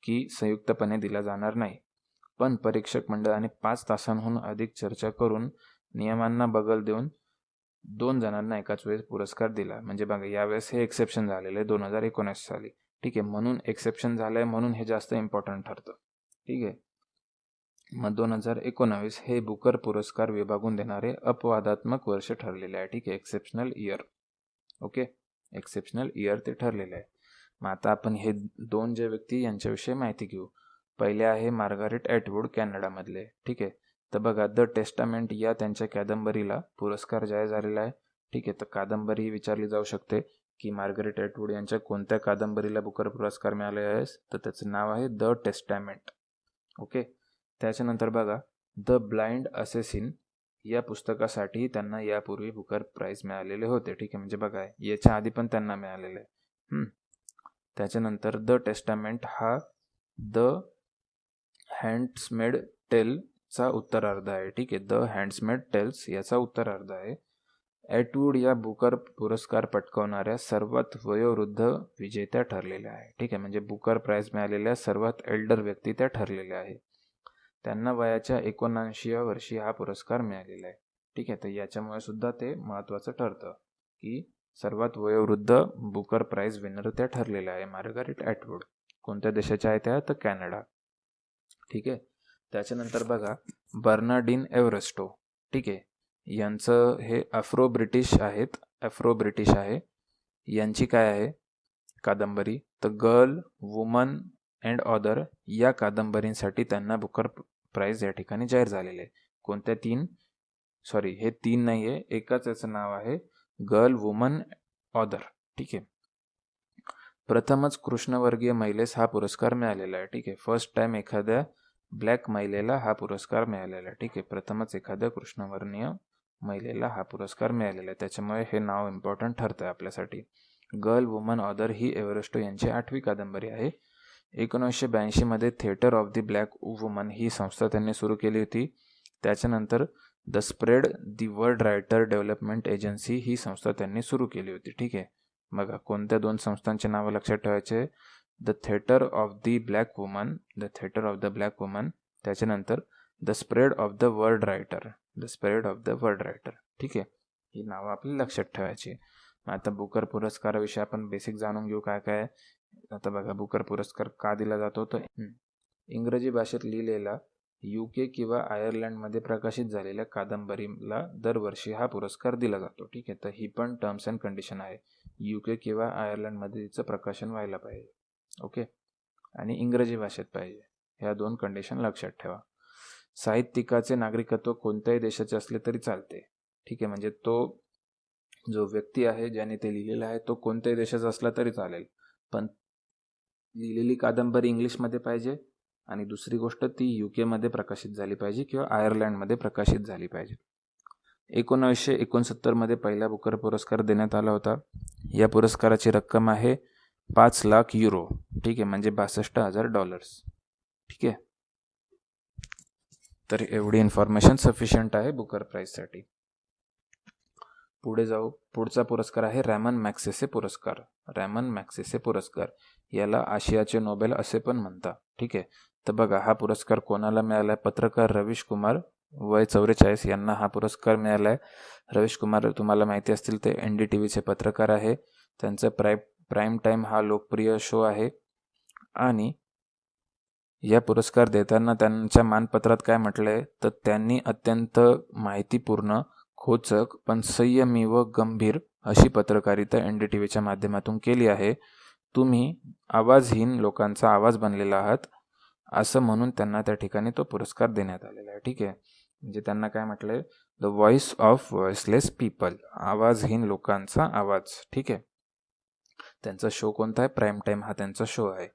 S1: की संयुक्तपणे दिला जाणार नाही, पण परीक्षक मंडळाने 5 तासांहून अधिक चर्चा करून नियमांना बगल देऊन 2 जणांना एकाच वेळेस पुरस्कार दिला. म्हणजे बघा यावेळेस हे एक्सेप्शन झालेलं आहे 2019 साली. ठीक आहे, म्हणून एक्सेप्शन झालंय म्हणून हे जास्त इम्पॉर्टंट ठरतं. ठीक आहे, मग 2019 हे बुकर पुरस्कार विभागून देणारे अपवादात्मक वर्ष ठरलेले आहे. ठीक आहे, exceptional year. Okay, exceptional year ते ठरलेलं आहे. मग आता आपण हे 2 जे व्यक्ती यांच्याविषयी माहिती घेऊ. पहिले आहे मार्गारेट ॲटवूड, कॅनडामधले. ठीक आहे, तर बघा द टेस्टामेंट या त्यांच्या कादंबरीला पुरस्कार जाहीर झालेला आहे. ठीक आहे, तर कादंबरी विचारली जाऊ शकते की मार्गारेट ॲटवूड यांच्या कोणत्या कादंबरीला बुकर पुरस्कार मिळाले आहे, तर त्याचं नाव आहे द टेस्टामेंट. ओके, त्याच्यानंतर बघा द ब्लाइंड असेसिन या पुस्तकासाठी त्यांना यापूर्वी बुकर प्राइज मिळालेले होते. ठीक आहे, म्हणजे बघा याच्या आधी पण त्यांना मिळालेलं आहे. त्याच्यानंतर द टेस्टामेंट हा द हँड्समेड टेलचा उत्तरार्ध आहे. ठीक आहे, द हँड्समेड टेल्स याचा उत्तरार्ध आहे. ॲटवूड या बुकर पुरस्कार पटकावणाऱ्या सर्वात वयोवृद्ध विजेत्या ठरलेल्या आहे. ठीक आहे, म्हणजे बुकर प्राइज मिळालेल्या सर्वात एल्डर व्यक्ती त्या ठरलेल्या आहे. त्यांना वयाच्या 79व्या वर्षी हा पुरस्कार मिळालेला आहे. ठीक आहे, तर याच्यामुळे सुद्धा ते महत्त्वाचं ठरतं की सर्वात वयोवृद्ध बुकर प्राइज विनर त्या ठरलेल्या आहे मार्गारेट ॲटवूड. कोणत्या देशाच्या आहे त्या? तर कॅनडा. ठीक आहे, त्याच्यानंतर बघा बर्नार्डिन एव्हरेस्टो. ठीक आहे, यांचं हे आफ्रो ब्रिटिश आहे. यांची काय आहे कादंबरी? तर गर्ल, वुमन अँड ऑदर या कादंबरींसाठी त्यांना बुकर प्राइज या ठिकाणी जाहीर झालेले आहे. कोणत्या 3? हे 3 नाही आहे, एकच याचं नाव आहे गर्ल, वुमन, ऑदर. ठीक आहे, प्रथमच कृष्णवर्गीय महिलेस हा पुरस्कार मिळालेला आहे. ठीक आहे, फर्स्ट टाइम एखाद्या ब्लॅक महिलेला हा पुरस्कार मिळालेला आहे. ठीक आहे, प्रथमच एखाद्या कृष्णवर्णीय महिलेला हा पुरस्कार मिळालेला आहे, त्याच्यामुळे हे नाव इम्पॉर्टंट ठरतं आपल्यासाठी. गर्ल, वुमन, ऑदर ही एव्हरेस्टो यांची 8वी कादंबरी आहे. 1982 मध्ये theatre of the black woman ही संस्था त्यांनी सुरू केली होती. त्याच्यानंतर the spread the word writer development agency ही संस्था त्यांनी सुरू केली होती. ठीक आहे, बघा कोणत्या 2 संस्थांचे नावं लक्षात ठेवायचे? The theatre of the black woman, त्याच्यानंतर the spread of the word writer. ठीक आहे, ही नावं आपल्याला लक्षात ठेवायची. आता बुकर पुरस्काराविषयी आपण बेसिक जाणून घेऊ काय काय. आता बघा बुकर पुरस्कार का दिला जातो? तर इंग्रजी भाषेत लिहिलेला UK किंवा आयर्लंडमध्ये प्रकाशित झालेल्या कादंबरीला दरवर्षी हा पुरस्कार दिला जातो. ठीक आहे, तर ही पण टर्म्स अँड कंडिशन आहे. UK किंवा आयर्लंडमध्ये तिचं प्रकाशन व्हायला पाहिजे. ओके, आणि इंग्रजी भाषेत पाहिजे. ह्या 2 कंडिशन लक्षात ठेवा. साहित्यिकाचे नागरिकत्व कोणत्याही देशाचे असले तरी चालते. ठीक आहे, म्हणजे तो जो व्यक्ती आहे ज्याने ते लिहिलेलं आहे तो कोणत्याही देशाचा असला तरी चालेल, पण लिहिलेली कादंबरी इंग्लिशमध्ये पाहिजे आणि दुसरी गोष्ट ती UK मध्ये प्रकाशित झाली पाहिजे किंवा आयर्लंडमध्ये प्रकाशित झाली पाहिजे. 1969 मध्ये पहिला बुकर पुरस्कार देण्यात आला होता. या पुरस्काराची रक्कम आहे 5 लाख युरो, ठीक आहे, म्हणजे $62,000. ठीक आहे, तर एवढी इन्फॉर्मेशन सफिशियंट आहे बुकर प्राईजसाठी. पुढे जाऊ. पुढचा पुरस्कार आहे रॅमन मॅक्सेसे पुरस्कार. रॅमन मॅक्सेसे पुरस्कार याला आशियाचे नोबेल असे पण म्हणतात. ठीक आहे, तर बघा हा पुरस्कार कोणाला मिळाला आहे? पत्रकार रवीश कुमार वय 44 यांना हा पुरस्कार मिळाला आहे. रवीश कुमार तुम्हाला माहिती असतील ते NDTVचे पत्रकार आहे. त्यांचं प्राईम टाईम हा लोकप्रिय शो आहे आणि या पुरस्कार देताना त्यांच्या मानपत्रात काय म्हटलंय तर त्यांनी अत्यंत माहितीपूर्ण, खोचक पण संयमी व गंभीर अशी पत्रकारिता NDTVच्या माध्यमातून केली आहे. तुम्ही आवाजहीन लोकांचा आवाज बनलेला आहात असं म्हणून त्यांना त्या ठिकाणी तो पुरस्कार देण्यात आलेला आहे. ठीक आहे, म्हणजे त्यांना काय म्हटलंय? The voice of voiceless people, आवाजहीन लोकांचा आवाज. ठीक आहे, त्यांचा शो कोणता आहे? प्राईम टाईम हा त्यांचा शो आहे.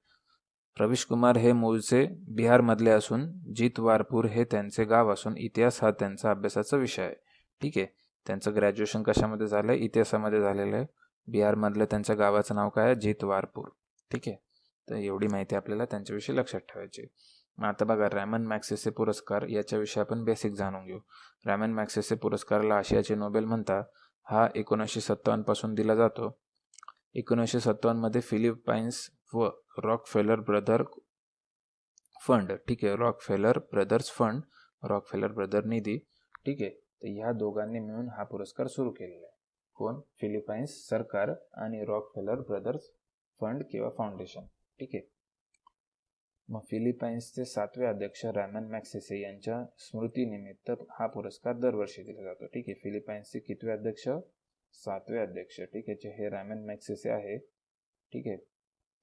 S1: रवीश कुमार हे मूळचे बिहारमधले असून जितवारपूर हे त्यांचे गाव असून इतिहास हा त्यांचा अभ्यासाचा विषय आहे. ठीक आहे, त्यांचं ग्रॅज्युएशन कशामध्ये झालं आहे? इतिहासामध्ये झालेलं आहे. बिहारमधलं त्यांच्या गावाचं नाव काय आहे? जितवारपूर. ठीक आहे, तर एवढी माहिती आपल्याला त्यांच्याविषयी लक्षात ठेवायची. मग आता बघा रॅमन मॅक्सेसे पुरस्कार याच्याविषयी आपण बेसिक जाणून घेऊ. रॅमन मॅक्सेसे पुरस्काराला आशियाचे नोबेल म्हणतात. हा 1957 पासून दिला जातो. 1957 मध्ये फिलिपाईन्स व रॉकफेलर ब्रदर फंड, ठीक आहे, Rockefeller brothers fund, Rockefeller brother निधी, ठीक आहे, तर ह्या दोघांनी मिळून हा पुरस्कार सुरू केलेला आहे. कोण? फिलिपाईन्स सरकार आणि रॉकफेलर ब्रदर्स फंड किंवा फाउंडेशन. ठीक आहे, मग फिलिपाईन्सचे 7वे अध्यक्ष रॅमन मॅक्सेसे यांच्या स्मृतीनिमित्त हा पुरस्कार दरवर्षी दिला जातो. ठीक आहे, फिलिपाईन्सचे कितवे अध्यक्ष? 7वे अध्यक्ष. ठीक आहे, हे रॅमन मॅक्सेसे आहे. ठीक आहे,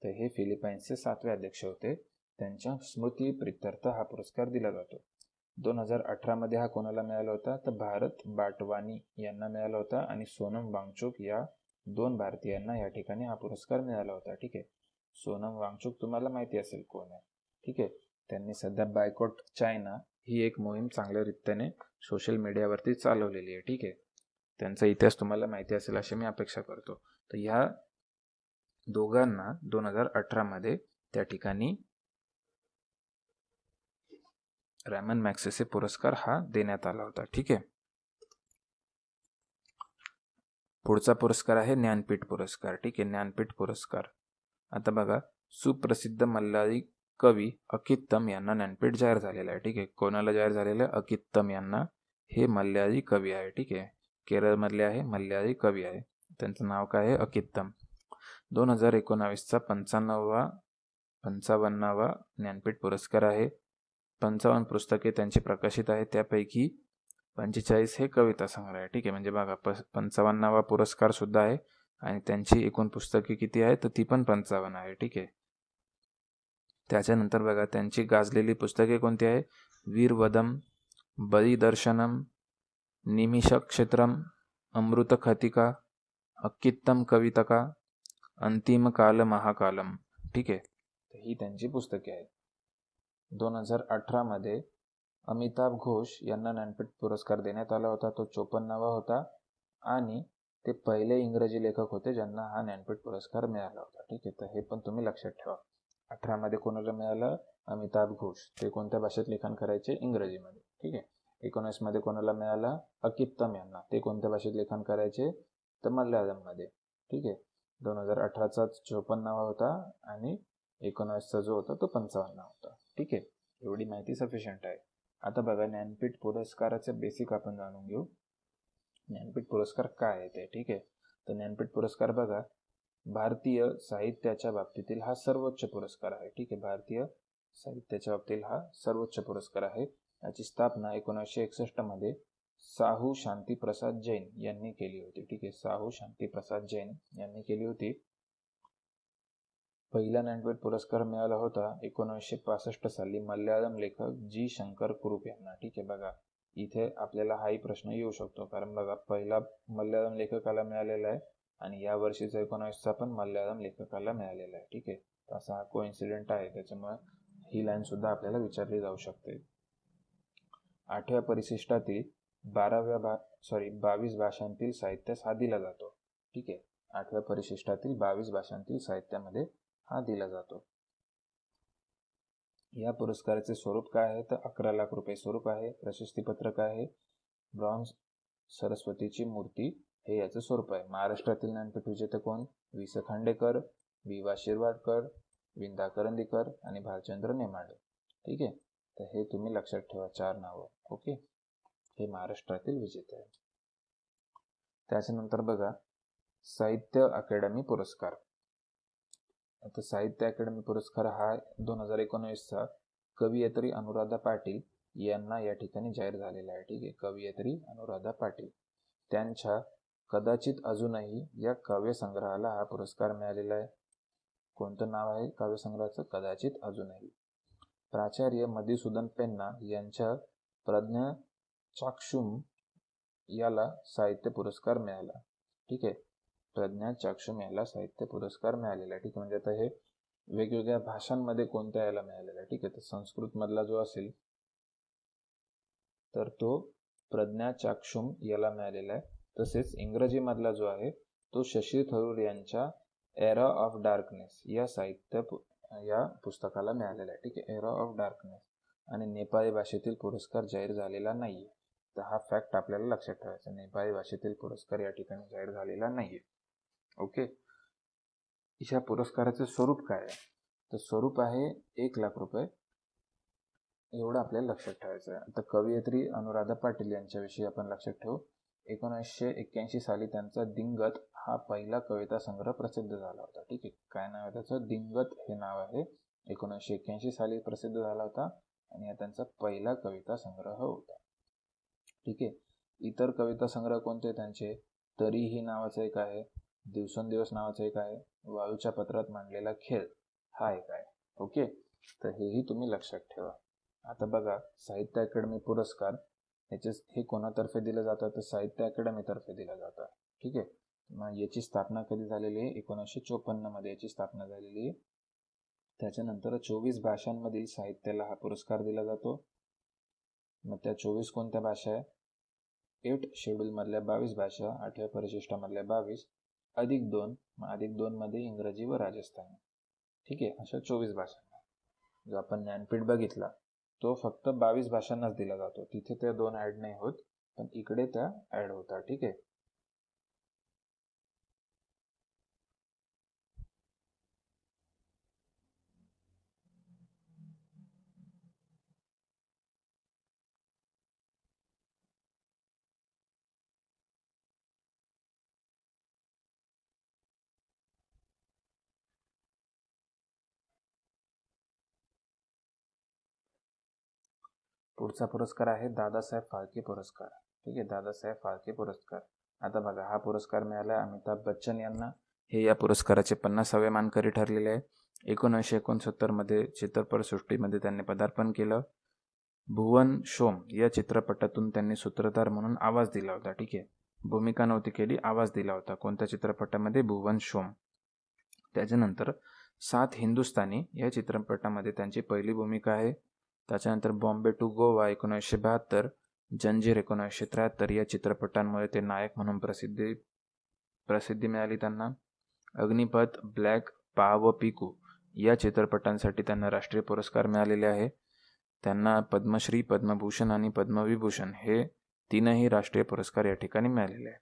S1: तर हे फिलिपाईन्सचे 7वे अध्यक्ष होते. त्यांच्या स्मृतीप्रित्यर्थ हा पुरस्कार दिला जातो. 2018 मध्ये हा कोणाला मिळाला होता? तर भारत बाटवानी यांना मिळाला होता आणि सोनम वांगचुक या 2 भारतीयांना या ठिकाणी हा पुरस्कार मिळाला होता. ठीक आहे, सोनम वांगचुक तुम्हाला माहिती असेल कोण आहे. ठीक आहे, त्यांनी सध्या बायकॉट चायना ही एक मोहीम चांगल्या रीतीने सोशल मीडियावरती चालवलेली आहे. ठीक आहे, त्यांचा इतिहास तुम्हाला माहिती असेल अशी मी अपेक्षा करतो. तर ह्या दोघांना 2018 मध्ये त्या ठिकाणी रॅमन मॅक्सेसे पुरस्कार हा देण्यात आला होता. ठीक आहे, पुढचा पुरस्कार आहे ज्ञानपीठ पुरस्कार. ठीक आहे, ज्ञानपीठ पुरस्कार. आता बघा, सुप्रसिद्ध मल्याळी कवी अकित्तम यांना ज्ञानपीठ जाहीर झालेलं आहे. ठीक आहे, कोणाला जाहीर झालेलं आहे? अकित्तम यांना. हे मल्याळी कवी आहे. ठीक आहे, केरळमधले आहे, मल्याळी कवी आहे. त्यांचं नाव काय आहे? अकित्तम. 2019चा 55वा ज्ञानपीठ पुरस्कार आहे. 55 पुस्तके त्यांची प्रकाशित आहेत, त्यापैकी 45 हे कविता संग्रह आहे. ठीक आहे, म्हणजे बघा 55वा पुरस्कार सुद्धा आहे आणि त्यांची एकूण पुस्तके किती आहे? तर ती पण 55 आहे. ठीक आहे, त्याच्यानंतर बघा त्यांची गाजलेली पुस्तके कोणती आहे? वीरवदम, बलिदर्शनम, निमिषक्षेत्रम, अमृतखतिका, अक्कित्तम कवितका, अंतिम काल महाकालम. ठीक आहे, तर ही त्यांची पुस्तके आहेत. 2018 मध्ये अमिताभ घोष यांना ज्ञानपीठ पुरस्कार देण्यात आला होता. तो 54वा होता आणि ते पहिले इंग्रजी लेखक होते ज्यांना हा ज्ञानपीठ पुरस्कार मिळाला होता. ठीक आहे, तर हे पण तुम्ही लक्षात ठेवा. 18 मध्ये कोणाला मिळालं? अमिताभ घोष. ते कोणत्या भाषेत लिखाण करायचे? इंग्रजीमध्ये. ठीक आहे, 19 मध्ये कोणाला मिळाला? अकित्तम यांना. ते कोणत्या भाषेत लिखाण करायचे? तर मल्याळममध्ये. ठीक आहे, 2018चा 54वा होता आणि 19चा जो होता तो 55 होता. ठीक आहे, एवढी माहिती सफिशियंट आहे. आता बघा ज्ञानपीठ पुरस्काराचे बेसिक आपण जाणून घेऊ. ज्ञानपीठ पुरस्कार काय आहे ते. ठीक आहे, तर ज्ञानपीठ पुरस्कार बघा भारतीय साहित्याच्या बाबतीतील हा सर्वोच्च पुरस्कार आहे. ठीक आहे, भारतीय साहित्याच्या बाबतीतील हा सर्वोच्च पुरस्कार आहे. याची स्थापना 1961 मध्ये साहू शांतीप्रसाद जैन यांनी केली होती. ठीक आहे, साहू शांतीप्रसाद जैन यांनी केली होती. पहिला ज्ञानपीठ पुरस्कार मिळाला होता 1965 साली मल्याळम लेखक जी शंकर कुरूप यांना. ठीक आहे, बघा इथे आपल्याला हाही प्रश्न येऊ शकतो, कारण बघा पहिला मल्याळम लेखकाला मिळालेला आहे आणि या वर्षीचा 19चा पण मल्याळम लेखकाला मिळालेला आहे. ठीक आहे, असा हा कोइन्सिडेंट आहे, त्याच्यामुळे ही लाईन सुद्धा आपल्याला विचारली जाऊ शकते. 8व्या परिशिष्टातील 22 भाषांतील साहित्यास हा दिला जातो. ठीक आहे, 8व्या परिशिष्टातील 22 भाषांतील साहित्यामध्ये हा दिला जातो. या पुरस्काराचे स्वरूप काय आहे तर 11 लाख रुपये स्वरूप आहे. प्रशस्तीपत्र काय आहे, ब्रॉन्झ सरस्वतीची मूर्ती हे याचं स्वरूप आहे. महाराष्ट्रातील ज्ञानपीठ विजेते कोण, वि स खांडेकर, वि वा शिरवाडकर, विंदा करंदीकर आणि भालचंद्र नेमाडे. ठीक आहे, तर हे तुम्ही लक्षात ठेवा 4 नावं. ओके, हे महाराष्ट्रातील विजेते आहे. त्याच्यानंतर बघा साहित्य अकादमी पुरस्कार. आता साहित्य अकादमी पुरस्कार हा 2019चा कवयित्री अनुराधा पाटील यांना या ठिकाणी जाहीर झालेला आहे. ठीक आहे, कवयित्री अनुराधा पाटील, त्यांच्या कदाचित अजूनही या काव्यसंग्रहाला हा पुरस्कार मिळालेला आहे. कोणतं नाव आहे काव्यसंग्रहाचं, कदाचित अजूनही. प्राचार्य मधुसूदन पेन्ना यांच्या प्रज्ञाचक्षुम याला साहित्य पुरस्कार मिळाला. ठीक आहे, प्रज्ञाचक्षुम याला साहित्य पुरस्कार मिळालेला आहे. ठीक आहे, म्हणजे आता हे वेगवेगळ्या भाषांमध्ये कोणत्या याला मिळालेला आहे. ठीक आहे, तर संस्कृत मधला जो असेल तर तो प्रज्ञाचक्षुम याला मिळालेला आहे. तसेच इंग्रजी मधला जो आहे तो शशी थरूर यांच्या एरा ऑफ डार्कनेस या पुस्तकाला मिळालेला आहे. ठीक आहे, एरा ऑफ डार्कनेस. आणि नेपाळी भाषेतील पुरस्कार जाहीर झालेला नाहीये, तर हा फॅक्ट आपल्याला लक्षात ठेवायचा. नेपाळी भाषेतील पुरस्कार या ठिकाणी जाहीर झालेला नाहीये. ओके, या पुरस्काराचे स्वरूप काय आहे तर स्वरूप आहे 1 लाख रुपये, एवढं आपल्याला लक्षात ठेवायचं आहे. आता कवयित्री अनुराधा पाटील यांच्याविषयी आपण लक्षात ठेवू. 1981 साली त्यांचा दिंगत हा पहिला कविता संग्रह प्रसिद्ध झाला होता. ठीक आहे, काय नाव आहे त्याचं, दिंगत हे नाव आहे. 1981 साली प्रसिद्ध झाला होता आणि हा त्यांचा पहिला कविता संग्रह होता. ठीक आहे, इतर कविता संग्रह कोणते त्यांचे, तरीही नावाचं एक आहे, दिवसेंदिवस नावाचं एक आहे, वाळूच्या पत्रात मांडलेला खेळ हा एक आहे. ओके, तर हेही तुम्ही लक्षात ठेवा. आता बघा साहित्य अकादमी पुरस्कार हे कोणातर्फे दिलं जातं तर साहित्य अकादमीतर्फे दिलं जातं. ठीक आहे, मग याची स्थापना कधी झालेली आहे, 1954 मध्ये याची स्थापना झालेली आहे. त्याच्यानंतर 24 भाषांमधील साहित्याला हा पुरस्कार दिला जातो. मग त्या 24 कोणत्या भाषा आहे, 8 शेड्यूल मधल्या 22 भाषा, 8व्या परिशिष्टामधल्या 22 अधिक 2, मग अधिक 2 मध्ये इंग्रजी व राजस्थानी. ठीक आहे, अशा 24 भाषांना. जो आपण ज्ञानपीठ बघितला तो फक्त 22 भाषांनाच दिला जातो, तिथे त्या 2 ऍड नाही होत, पण इकडे त्या ऍड होतात. ठीक आहे, पुढचा पुरस्कार आहे दादासाहेब फाळके पुरस्कार. ठीक आहे, दादासाहेब फाळके पुरस्कार. आता बघा हा पुरस्कार मिळाला अमिताभ बच्चन यांना. हे या पुरस्काराचे 50वे मानकरी ठरलेले आहे. 1969 मध्ये चित्रपटसृष्टीमध्ये त्यांनी पदार्पण केलं. भुवन शोम या चित्रपटातून त्यांनी सूत्रधार म्हणून आवाज दिला होता. ठीक आहे, भूमिका नव्हती केली, आवाज दिला होता. कोणत्या चित्रपटामध्ये, भुवन शोम. त्याच्यानंतर 7 हिंदुस्तानी या चित्रपटामध्ये त्यांची पहिली भूमिका आहे. त्याच्यानंतर बॉम्बे टू गोवा 1972, जंजीर 1973 या चित्रपटांमुळे ते नायक म्हणून प्रसिद्धी मिळाली त्यांना. अग्निपथ, ब्लॅक, पा व पिकू या चित्रपटांसाठी त्यांना राष्ट्रीय पुरस्कार मिळालेले आहे. त्यांना पद्मश्री, पद्मभूषण आणि पद्मविभूषण हे 3ही राष्ट्रीय पुरस्कार या ठिकाणी मिळालेले आहे.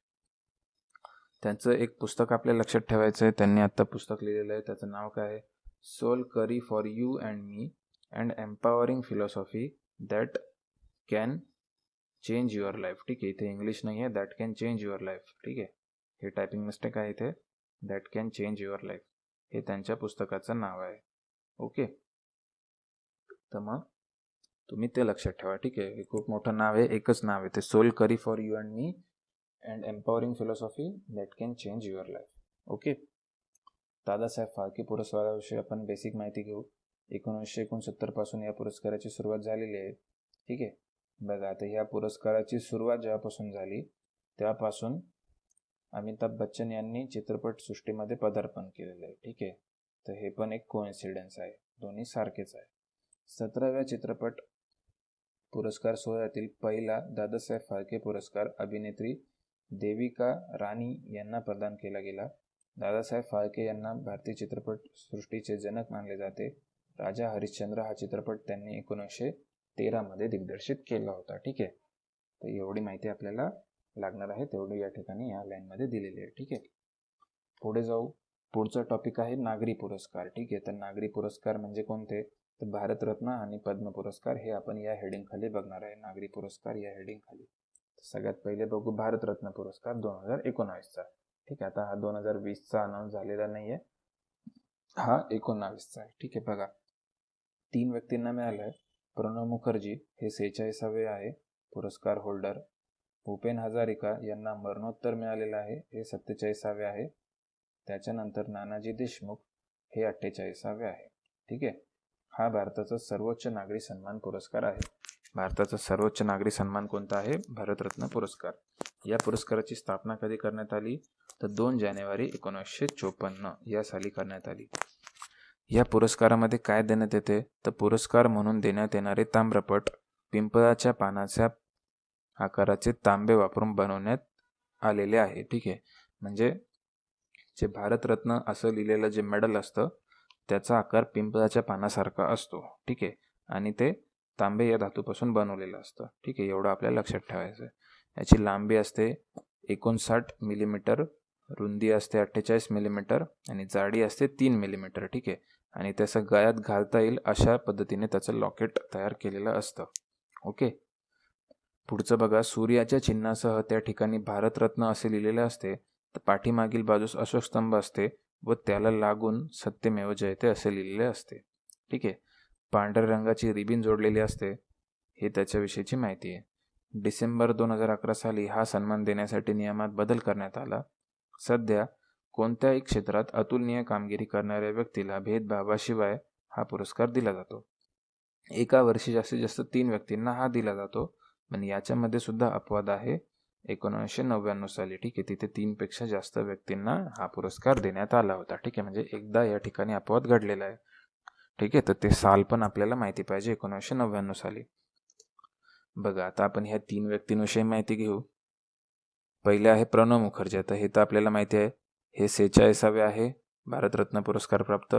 S1: त्यांचं एक पुस्तक आपल्या लक्षात ठेवायचं आहे, त्यांनी आता पुस्तक लिहिलेलं आहे, त्याचं नाव काय आहे, soul curry for you and me and empowering philosophy that can change your life. ठीक आहे, इथे इंग्लिश नाही आहे, that can change your life. ठीक आहे, हे टायपिंग मिस्टेक आहे इथे, that can change your life हे त्यांच्या पुस्तकाचं नाव आहे. ओके, तर मग तुम्ही ते लक्षात ठेवा. ठीक आहे, हे खूप मोठं नाव आहे, एकच नाव आहे ते, soul curry for you and me and empowering philosophy that can change your life. Okay, Dadasaheb Phalke पुरस्काराविषयी आपण बेसिक माहिती घेऊ. 1969 पासून या पुरस्काराची सुरुवात झालेली आहे. ठीक आहे, बघा आता ह्या पुरस्काराची सुरुवात जेव्हापासून झाली तेव्हापासून अमिताभ बच्चन यांनी चित्रपटसृष्टीमध्ये पदार्पण केलेलं आहे. ठीक आहे, तर हे पण एक कोइन्सिडन्स आहे, दोन्ही सारखेच आहे. 17व्या चित्रपट पुरस्कार सोहळ्यातील पहिला दादासाहेब फाळके पुरस्कार अभिनेत्री देविका राणी यांना प्रदान केला गेला. दादासाहेब फाळके यांना भारतीय चित्रपट सृष्टीचे जनक मानले जाते. राजा हरिश्चंद्र हा चित्रपट त्यांनी 1913 मध्ये दिग्दर्शित केला होता. ठीक आहे, तर एवढी माहिती आपल्याला लागणार आहे, तेवढी या ठिकाणी या लाईनमध्ये दिलेली आहे. ठीक आहे, पुढे जाऊ. पुढचा टॉपिक आहे नागरी पुरस्कार. ठीक आहे, तर नागरी पुरस्कार म्हणजे कोणते, तर भारतरत्न आणि पद्म पुरस्कार हे आपण या हेडिंग खाली बघणार आहे. नागरी पुरस्कार या हेडिंग खाली सगळ्यात पहिले बघू भारतरत्न पुरस्कार 2019चा. ठीक आहे, आता हा 2020चा अनाऊन्स झालेला नाहीये, हा 19चा आहे. ठीक आहे, बघा 3 व्यक्तींना मिळालं आहे. प्रणव मुखर्जी हे 46वे आहे पुरस्कार होल्डर. भूपेन हजारिका यांना मरणोत्तर मिळालेलं आहे, हे 47वे आहे. त्याच्यानंतर नानाजी देशमुख हे 48वे आहे. ठीक आहे, हा भारताचा सर्वोच्च नागरी सन्मान पुरस्कार आहे. भारताचा सर्वोच्च नागरी सन्मान कोणता आहे, भारतरत्न पुरस्कार. या पुरस्काराची स्थापना कधी करण्यात आली, तर 2 जानेवारी 1954 या साली करण्यात आली. या पुरस्कारामध्ये काय देण्यात येते, तर पुरस्कार म्हणून देण्यात येणारे ताम्रपट पिंपळाच्या पानाच्या आकाराचे तांबे वापरून बनवण्यात आलेले आहे. ठीक आहे, म्हणजे जे भारतरत्न असं लिहिलेलं जे मेडल असतं त्याचा आकार पिंपळाच्या पानासारखा असतो. ठीक आहे, आणि ते तांबे या धातूपासून बनवलेलं असतं. ठीक आहे, एवढं आपल्याला लक्षात ठेवायचं आहे. याची लांबी असते 59 मिलीमीटर, रुंदी असते 48 मिलीमीटर आणि जाडी असते 3 मिलीमीटर. ठीक आहे, आणि त्याचं गळ्यात घालता येईल अशा पद्धतीने त्याचं लॉकेट तयार केलेलं असतं. ओके, पुढचं बघा. सूर्याच्या चिन्हासह त्या ठिकाणी भारतरत्न असे लिहिलेले असते, तर पाठीमागील बाजूस अशोक स्तंभ असते व त्याला लागून सत्यमेव जयते असे लिहिलेले असते. ठीक आहे, पांढऱ्या रंगाची रिबीन जोडलेली असते, हे त्याच्याविषयीची माहिती आहे. डिसेंबर 2011 साली हा सन्मान देण्यासाठी नियमात बदल करण्यात आला. सध्या कोणत्याही क्षेत्रात अतुलनीय कामगिरी करणाऱ्या व्यक्तीला भेदभावाशिवाय हा पुरस्कार दिला जातो. एका वर्षी जास्तीत जास्त 3 व्यक्तींना हा दिला जातो, पण याच्यामध्ये सुद्धा अपवाद आहे 1999 साली. ठीक आहे, तिथे 3 पेक्षा जास्त व्यक्तींना हा पुरस्कार देण्यात आला होता. ठीक आहे, म्हणजे एकदा या ठिकाणी अपवाद घडलेला आहे. ठीक आहे, तर ते साल पण आपल्याला माहिती पाहिजे, 1999 साली. बघा आता आपण ह्या 3 व्यक्तींविषयी माहिती घेऊ. पहिले आहे प्रणव मुखर्जी. आता हे तर आपल्याला माहिती आहे, हे 46वे आहे भारतरत्न पुरस्कार प्राप्त.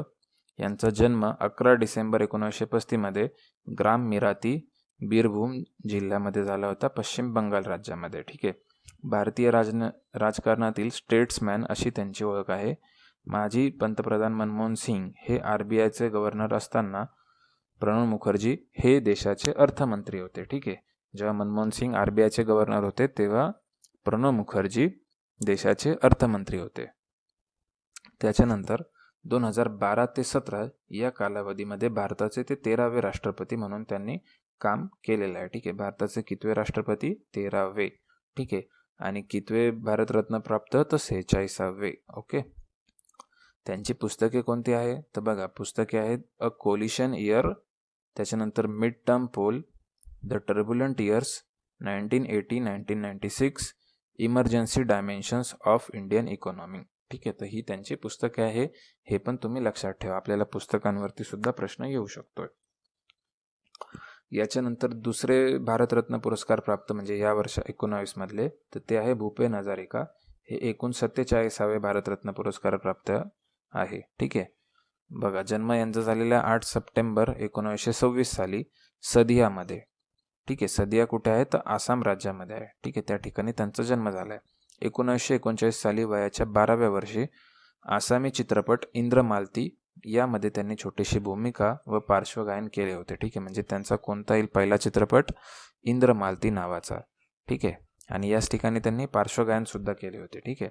S1: यांचा जन्म 11 डिसेंबर 1935 मध्ये ग्राम मिराती, बीरभूम जिल्ह्यामध्ये झाला होता, पश्चिम बंगाल राज्यामध्ये. ठीक आहे, भारतीय राजकारणातील स्टेट्समॅन अशी त्यांची ओळख आहे. माजी पंतप्रधान मनमोहन सिंग हे RBIचे गव्हर्नर असताना प्रणव मुखर्जी हे देशाचे अर्थमंत्री होते. ठीक आहे, जेव्हा मनमोहन सिंग RBIचे गव्हर्नर होते तेव्हा प्रणव मुखर्जी देशाचे अर्थमंत्री होते. त्याच्यानंतर 2012 ते 17 या कालावधीमध्ये भारताचे ते 13वे राष्ट्रपती म्हणून त्यांनी काम केलेलं आहे. ठीक आहे, भारताचे कितवे राष्ट्रपती, 13वे. ठीक आहे, आणि कितवे भारतरत्न प्राप्त, तर 46वे. ओके, त्यांची पुस्तके कोणती आहे, तर बघा पुस्तके आहेत अ कोलिशन इयर, त्याच्यानंतर mid term poll, the turbulent years, 1980-1996, emergency dimensions of Indian economy. ठीक आहे, तर ही त्यांची पुस्तके आहे. हे पण तुम्ही लक्षात ठेवा, आपल्याला पुस्तकांवरती सुद्धा प्रश्न येऊ शकतोय. याच्यानंतर दुसरे भारतरत्न पुरस्कार प्राप्त म्हणजे या वर्ष 19 मधले, तर ते आहे भूपेन हजारिका. हे एकूण 47वे भारतरत्न पुरस्कार प्राप्त आहे. ठीक आहे, बघा जन्म यांचा झालेला 8 सप्टेंबर 1926 साली सदियामध्ये. ठीक आहे, सदिया कुठे आहे, तर आसाम राज्यामध्ये आहे. ठीक आहे, त्या ठिकाणी त्यांचा जन्म झाला आहे. 1939 साली वयाच्या 12व्या वर्षी आसामी चित्रपट इंद्रमालती यामध्ये त्यांनी छोटीशी भूमिका व पार्श्वगायन केले होते. ठीक आहे, म्हणजे त्यांचा कोणता येईल पहिला चित्रपट, इंद्रमालती नावाचा. ठीक आहे, आणि याच ठिकाणी त्यांनी पार्श्वगायन सुद्धा केले होते. ठीक आहे,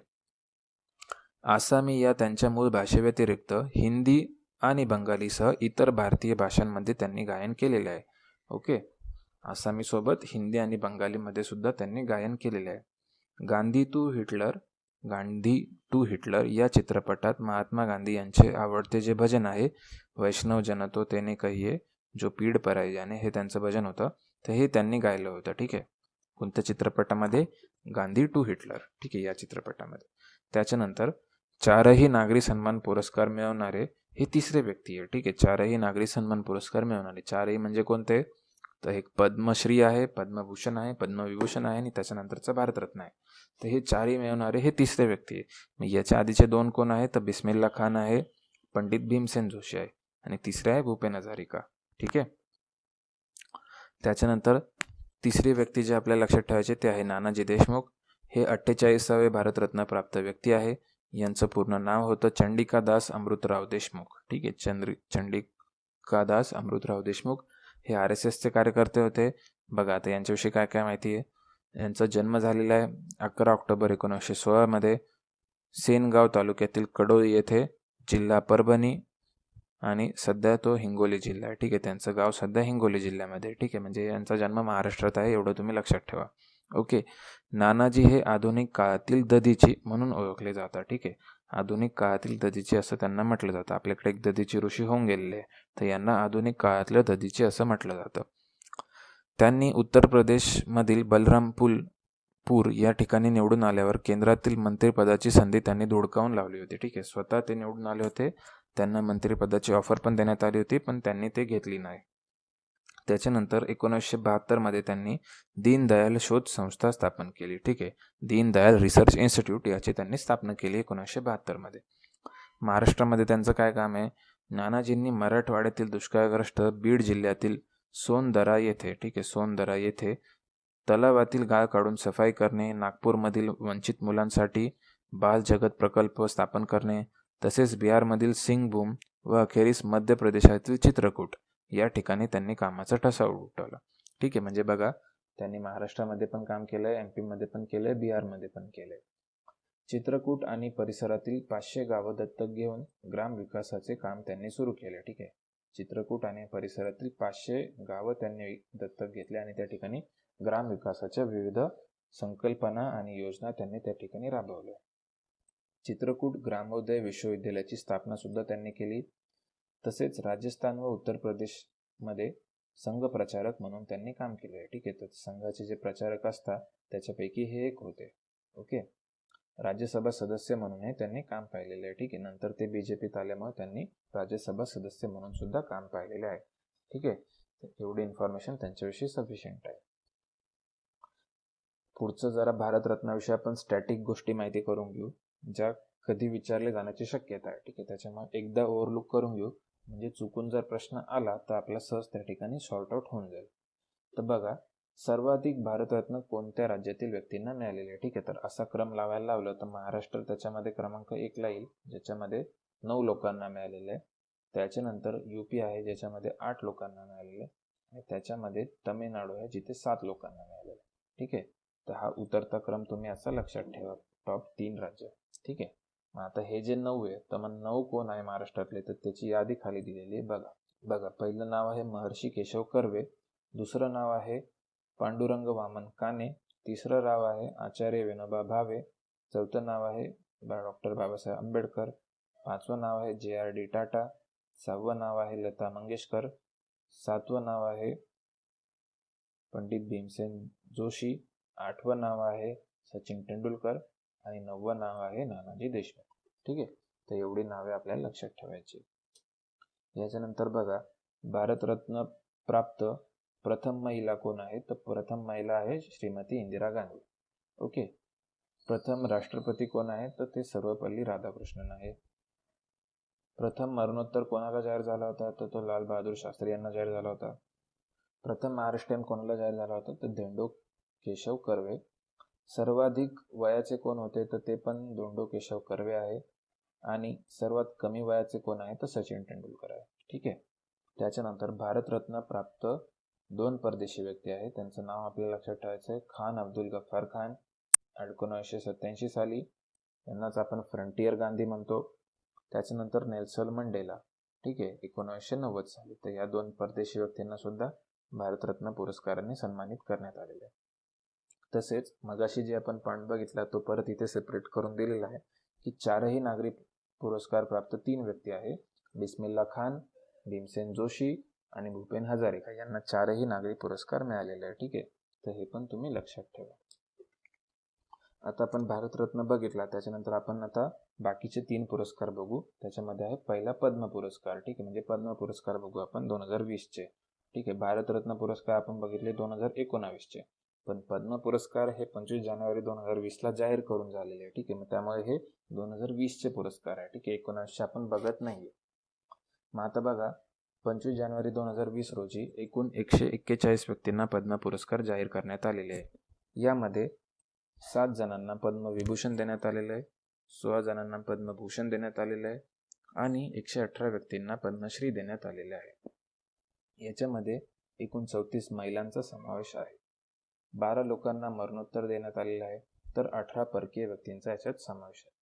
S1: आसामी या त्यांच्या मूळ भाषेव्यतिरिक्त हिंदी आणि बंगालीसह इतर भारतीय भाषांमध्ये त्यांनी गायन केलेले आहे. ओके, आसामी सोबत हिंदी आणि बंगालीमध्ये सुद्धा त्यांनी गायन केलेले आहे. गांधी टू हिटलर या चित्रपटात महात्मा गांधी यांचे आवडते जे भजन आहे, वैष्णव जन तो तेने कहिए जो पीड पराई जाने, हे त्यांचं भजन होतं. तर हे त्यांनी गायलं होतं. ठीक आहे, कोणत्या चित्रपटामध्ये? Gandhi to Hitler. ठीक आहे, या चित्रपटामध्ये. त्याच्यानंतर चारही नागरी सन्मान पुरस्कार मिळवणारे हे तिसरे व्यक्ती आहे. ठीक आहे, चारही नागरी सन्मान पुरस्कार मिळवणारे. चारही म्हणजे कोणते? तर एक पद्मश्री आहे, पद्मभूषण आहे, पद्मविभूषण आहे आणि त्याच्यानंतरचं भारतरत्न आहे. तर हे चारही मिळवणारे हे तिसरे व्यक्ती आहे. मग याच्या आधीचे दोन कोण आहे? तर बिस्मिल्ला खान आहे, पंडित भीमसेन जोशी आहे आणि तिसरे आहे भूपेन हजारिका. ठीक आहे, त्याच्यानंतर तिसरी व्यक्ती जे आपल्याला लक्षात ठेवायचे ते आहे नानाजी देशमुख. हे 48वे भारतरत्न प्राप्त व्यक्ती आहे. यांचं पूर्ण नाव होतं चंडिकादास अमृतराव देशमुख. ठीक आहे, चंडिकादास अमृतराव देशमुख. हे RSSचे कार्यकर्ते होते. बघा आता यांच्याविषयी काय काय माहिती आहे. यांचा जन्म झालेला आहे 11 ऑक्टोबर 1916 सेनगाव तालुक्यातील कडोळी येथे, जिल्हा परभणी आणि सध्या तो हिंगोली जिल्हा आहे. ठीक आहे, त्यांचं गाव सध्या हिंगोली जिल्ह्यामध्ये. ठीक आहे, म्हणजे यांचा जन्म महाराष्ट्रात आहे, एवढं तुम्ही लक्षात ठेवा. ओके, नानाजी हे आधुनिक काळातील ददीची म्हणून ओळखले जातात. ठीक आहे, आधुनिक काळातील ददीची असं त्यांना म्हटलं जातं. आपल्याकडे एक ददीची ऋषी होऊन गेलेले आहे, तर यांना आधुनिक काळातल्या ददीची असं म्हटलं जातं. त्यांनी उत्तर प्रदेशमधील बलरामपूर या ठिकाणी निवडून आल्यावर केंद्रातील मंत्रिपदाची संधी त्यांनी धुडकावून लावली होती. ठीक आहे, स्वतः ते निवडून आले होते, त्यांना मंत्रिपदाची ऑफर पण देण्यात आली होती, पण त्यांनी ते घेतली नाही. त्याच्यानंतर 1972 त्यांनी दीनदयाल शोध संस्था स्थापन केली. ठीक आहे, दीनदयाल रिसर्च इन्स्टिट्यूट याची त्यांनी स्थापना केली 1972. महाराष्ट्रामध्ये त्यांचं काय काम आहे? नानाजींनी मराठवाड्यातील दुष्काळग्रस्त बीड जिल्ह्यातील सोनदरा येथे, ठीक आहे, सोनदरा येथे तलावातील गाळ काढून सफाई करणे, नागपूरमधील वंचित मुलांसाठी बाल जगत प्रकल्प स्थापन करणे, तसेच बिहारमधील सिंगभूम व अखेरीस मध्य प्रदेशातील चित्रकूट या ठिकाणी त्यांनी कामाचा ठसा उठवला. ठीक आहे, म्हणजे बघा त्यांनी महाराष्ट्रामध्ये पण काम केलंय, MP मध्ये पण केलंय, बिहारमध्ये पण केलंय. चित्रकूट आणि परिसरातील 500 गावं दत्तक घेऊन ग्राम विकासाचे काम त्यांनी सुरू केले. ठीक आहे, चित्रकूट आणि परिसरातील 500 गावं त्यांनी दत्तक घेतले आणि त्या ठिकाणी ग्राम विकासाच्या विविध संकल्पना आणि योजना त्यांनी त्या ठिकाणी राबवल्या. चित्रकूट ग्रामोदय विश्वविद्यालयाची स्थापना सुद्धा त्यांनी केली. तसेच राजस्थान व उत्तर प्रदेशमध्ये संघ प्रचारक म्हणून त्यांनी काम केले आहे. ठीक आहे, तर संघाचे जे प्रचारक असतात त्याच्यापैकी हे एक होते. ओके, राज्यसभा सदस्य म्हणूनही त्यांनी काम पाहिलेले आहे. ठीक आहे, नंतर ते BJPत आल्यामुळे त्यांनी राज्यसभा सदस्य म्हणून सुद्धा काम पाहिलेले आहे. ठीक आहे, एवढी इन्फॉर्मेशन त्यांच्याविषयी सफिशियंट आहे. पुढचं जरा भारतरत्नाविषयी आपण स्टॅटिक गोष्टी माहिती करून घेऊ, ज्या कधी विचारले जाण्याची शक्यता आहे. ठीक आहे, त्याच्यामुळे एकदा ओव्हरलुक करून घेऊ, म्हणजे चुकून जर प्रश्न आला तर आपला सहज त्या ठिकाणी सॉर्ट आउट होऊन जाईल. तर बघा, सर्वाधिक भारतरत्न कोणत्या राज्यातील व्यक्तींना मिळालेले आहे? ठीक आहे, तर असा क्रम लावायला लावलं तर महाराष्ट्र त्याच्यामध्ये क्रमांक 1ला येईल, ज्याच्यामध्ये 9 लोकांना मिळालेले आहे. त्याच्यानंतर UP आहे, ज्याच्यामध्ये 8 लोकांना मिळालेले, आणि त्याच्यामध्ये तमिळनाडू आहे, जिथे 7 लोकांना मिळालेले. ठीक आहे, तर हा उतरता क्रम तुम्ही असा लक्षात ठेवा, टॉप 3 राज्य. ठीक आहे, मग आता हे जे 9 आहे, तर मग 9 कोण आहे महाराष्ट्रातले, तर त्याची यादी खाली दिलेली आहे. बघा, पहिलं नाव आहे महर्षी केशव कर्वे, दुसरं नाव आहे पांडुरंग वामन काने, तिसरं नाव आहे आचार्य विनोबा भावे, चौथं नाव आहे डॉक्टर बाबासाहेब आंबेडकर, पाचवं नाव आहे JRD टाटा, सहावं नाव आहे लता मंगेशकर, सातवं नाव आहे पंडित भीमसेन जोशी, आठवं नाव आहे सचिन तेंडुलकर आणि 9वं नाव आहे नानाजी देशमुख. ठीक आहे, तर एवढी नावे आपल्याला लक्षात ठेवायची. याच्यानंतर बघा, भारतरत्न प्राप्त प्रथम महिला कोण आहे? तर प्रथम महिला आहे श्रीमती इंदिरा गांधी. ओके, प्रथम राष्ट्रपती कोण आहे? तर ते सर्वपल्ली राधाकृष्णन आहे. प्रथम मरणोत्तर कोणाला जाहीर झाला होता? तर तो लाल बहादूर शास्त्री यांना जाहीर झाला होता. प्रथम महाराष्ट्रीयन कोणाला जाहीर झाला होता? तर धोंडो केशव कर्वे. सर्वाधिक वयाचे कोण होते? तर ते पण धोंडो केशव कर्वे आहे. आणि सर्वात कमी वयाचे कोण आहे? तर सचिन तेंडुलकर आहे. ठीक आहे, त्याच्यानंतर भारतरत्न प्राप्त 2 परदेशी व्यक्ती आहेत, त्यांचं नाव आपल्याला लक्षात ठेवायचं आहे. खान अब्दुल गफ्फार खान 1987 साली, यांनाच आपण फ्रंटियर गांधी म्हणतो. त्याच्यानंतर नेल्सन मंडेला, ठीक आहे, 1990 साली. तर या 2 परदेशी व्यक्तींना सुद्धा भारतरत्न पुरस्काराने सन्मानित करण्यात आलेले आहे. तसेच मगाशी जे आपण पॉईंट बघितला तो परत इथे सेपरेट करून दिलेला आहे की 4ही नागरी पुरस्कार प्राप्त 3 व्यक्ती आहे, बिस्मिल्ला खान, भीमसेन जोशी आणि भूपेन हजारिका यांना 4ही नागरी पुरस्कार मिळालेले आहे. ठीक आहे, तर हे पण तुम्ही लक्षात ठेवा. आता आपण भारतरत्न बघितला, त्याच्यानंतर आपण आता बाकीचे 3 पुरस्कार बघू. त्याच्यामध्ये आहे पहिला पद्म पुरस्कार. ठीक आहे, म्हणजे पद्म पुरस्कार बघू आपण 2020चे. ठीक आहे, भारतरत्न पुरस्कार आपण बघितले 2019चे, पण पद्म पुरस्कार हे 25 जानेवारी 2020ला जाहीर करून झालेले आहे. ठीक आहे, मग त्यामुळे हे 2020चे पुरस्कार आहे. ठीक आहे, 19चे आपण बघत नाहीये. मग आता बघा, 25 जानेवारी 2020 रोजी एकूण 141 व्यक्तींना पद्म पुरस्कार जाहीर करण्यात आलेले आहे. यामध्ये 7 जणांना पद्मविभूषण देण्यात आलेलं आहे, 16 जणांना पद्मभूषण देण्यात आलेलं आहे आणि 118 व्यक्तींना पद्मश्री देण्यात आलेले आहे. याच्यामध्ये एकूण 34 महिलांचा समावेश आहे. 12 लोकांना मरणोत्तर देण्यात आलेलं आहे, तर 18 परकीय व्यक्तींचा याच्यात समावेश आहे.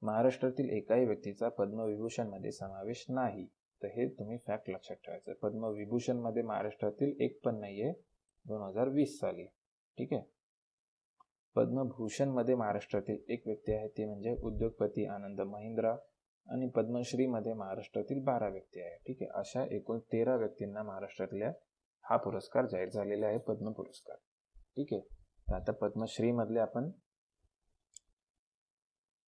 S1: महाराष्ट्रातील एकाही व्यक्तीचा पद्मविभूषणमध्ये समावेश नाही, तर हे तुम्ही फॅक्ट लक्षात ठेवायचं. पद्मविभूषणमध्ये महाराष्ट्रातील एक पण नाहीये 2020 साली. ठीक आहे, पद्मभूषणमध्ये महाराष्ट्रातील एक व्यक्ती आहे, ती म्हणजे उद्योगपती आनंद महिंद्रा, आणि पद्मश्रीमध्ये महाराष्ट्रातील 12 व्यक्ती आहे. ठीक आहे, अशा एकूण 13 व्यक्तींना महाराष्ट्रातल्या हा पुरस्कार जाहीर झालेला आहे, पद्म पुरस्कार. ठीक आहे, तर आता पद्मश्री मधले आपण